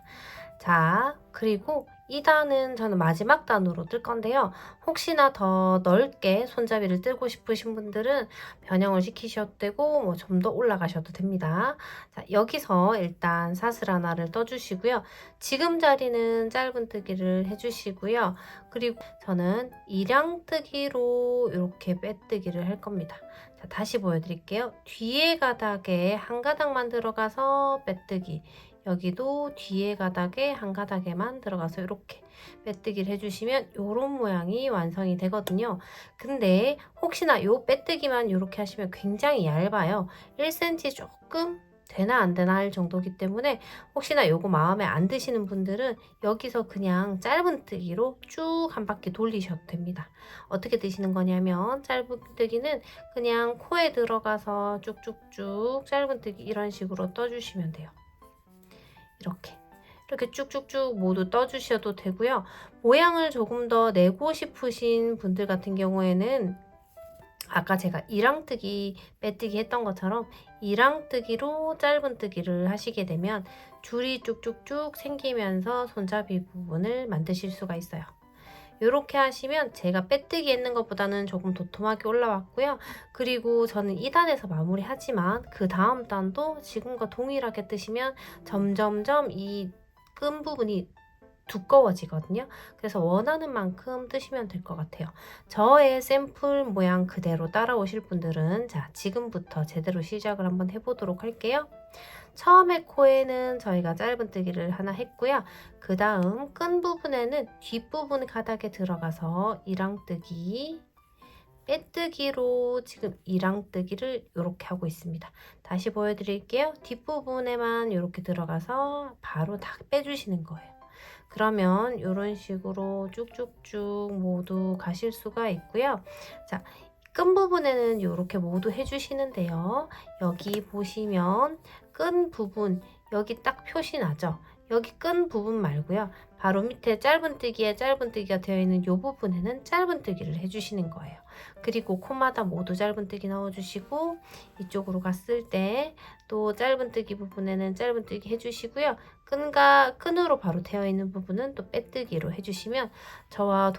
자, 그리고 2단은 저는 마지막 단으로 뜰 건데요. 혹시나 더 넓게 손잡이를 뜨고 싶으신 분들은 변형을 시키셔도 되고 뭐 좀 더 올라가셔도 됩니다. 자, 여기서 일단 사슬 하나를 떠주시고요. 지금 자리는 짧은뜨기를 해주시고요. 그리고 저는 일양뜨기로 이렇게 빼뜨기를 할 겁니다. 자, 다시 보여드릴게요. 뒤에 가닥에 한 가닥만 들어가서 빼뜨기, 여기도 뒤에 가닥에 한 가닥에만 들어가서 이렇게 빼뜨기를 해주시면 이런 모양이 완성이 되거든요. 근데 혹시나 이 빼뜨기만 이렇게 하시면 굉장히 얇아요. 1cm 조금 되나 안 되나 할 정도이기 때문에 혹시나 요거 마음에 안 드시는 분들은 여기서 그냥 짧은뜨기로 쭉 한 바퀴 돌리셔도 됩니다. 어떻게 드시는 거냐면 짧은뜨기는 그냥 코에 들어가서 쭉쭉쭉 짧은뜨기 이런 식으로 떠주시면 돼요. 이렇게 쭉쭉쭉 모두 떠주셔도 되고요. 모양을 조금 더 내고 싶으신 분들 같은 경우에는 아까 제가 일랑뜨기, 빼뜨기 했던 것처럼 일랑뜨기로 짧은뜨기를 하시게 되면 줄이 쭉쭉쭉 생기면서 손잡이 부분을 만드실 수가 있어요. 이렇게 하시면 제가 빼뜨기 했는 것보다는 조금 도톰하게 올라왔고요. 그리고 저는 2단에서 마무리하지만 그 다음 단도 지금과 동일하게 뜨시면 점점점 이 끈 부분이 두꺼워지거든요. 그래서 원하는 만큼 뜨시면 될 것 같아요. 저의 샘플 모양 그대로 따라오실 분들은 자, 지금부터 제대로 시작을 한번 해보도록 할게요. 처음에 코에는 저희가 짧은뜨기를 하나 했고요. 그 다음 끈 부분에는 뒷부분 가닥에 들어가서 이랑뜨기, 빼뜨기로 지금 이랑뜨기를 이렇게 하고 있습니다. 다시 보여드릴게요. 뒷부분에만 이렇게 들어가서 바로 다 빼주시는 거예요. 그러면 이런 식으로 쭉쭉쭉 모두 가실 수가 있고요. 자, 끈 부분에는 이렇게 모두 해주시는데요. 여기 보시면 끈 부분 여기 딱 표시 나죠? 여기 끈 부분 말고요. 바로 밑에 짧은뜨기에 짧은뜨기가 되어 있는 이 부분에는 짧은뜨기를 해주시는 거예요. 그리고 코마다 모두 짧은뜨기 넣어주시고 이쪽으로 갔을 때 또 짧은뜨기 부분에는 짧은뜨기 해주시고요. 끈으로 바로 되어 있는 부분은 또 빼뜨기로 해주시면 저와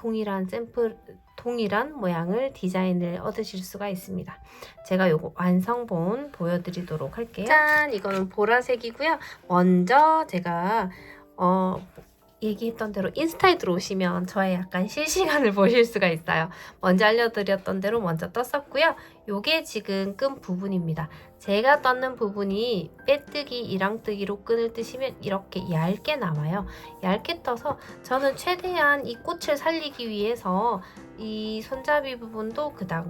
동일한 모양을 디자인을 얻으실 수가 있습니다. 제가 요거 완성본 보여드리도록 할게요. 짠! 이거는 보라색이고요. 먼저 제가 얘기했던 대로 인스타에 들어오시면 저의 약간 실시간을 보실 수가 있어요. 먼저 알려드렸던 대로 먼저 떴었고요. 요게 지금 끈 부분입니다. 제가 떴는 부분이 빼뜨기, 이랑뜨기로 끈을 뜨시면 이렇게 얇게 나와요. 얇게 떠서 저는 최대한 이 꽃을 살리기 위해서 이 손잡이 부분도 그닥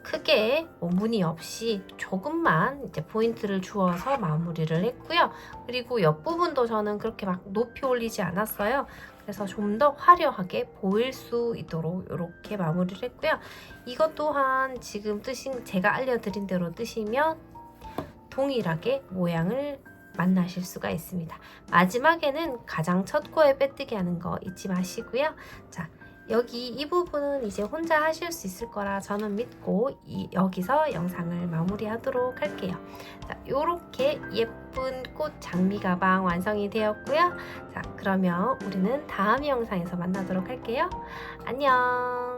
크게 무늬 없이 조금만 이제 포인트를 주어서 마무리를 했고요. 그리고 옆부분도 저는 그렇게 막 높이 올리지 않았어요. 그래서 좀 더 화려하게 보일 수 있도록 이렇게 마무리를 했고요. 이것 또한 지금 제가 알려드린 대로 뜨시면 동일하게 모양을 만나실 수가 있습니다. 마지막에는 가장 첫 코에 빼뜨기 하는 거 잊지 마시고요. 자, 여기 이 부분은 이제 혼자 하실 수 있을 거라 저는 믿고 여기서 영상을 마무리하도록 할게요. 자, 요렇게 예쁜 꽃 장미 가방 완성이 되었고요. 자, 그러면 우리는 다음 영상에서 만나도록 할게요. 안녕.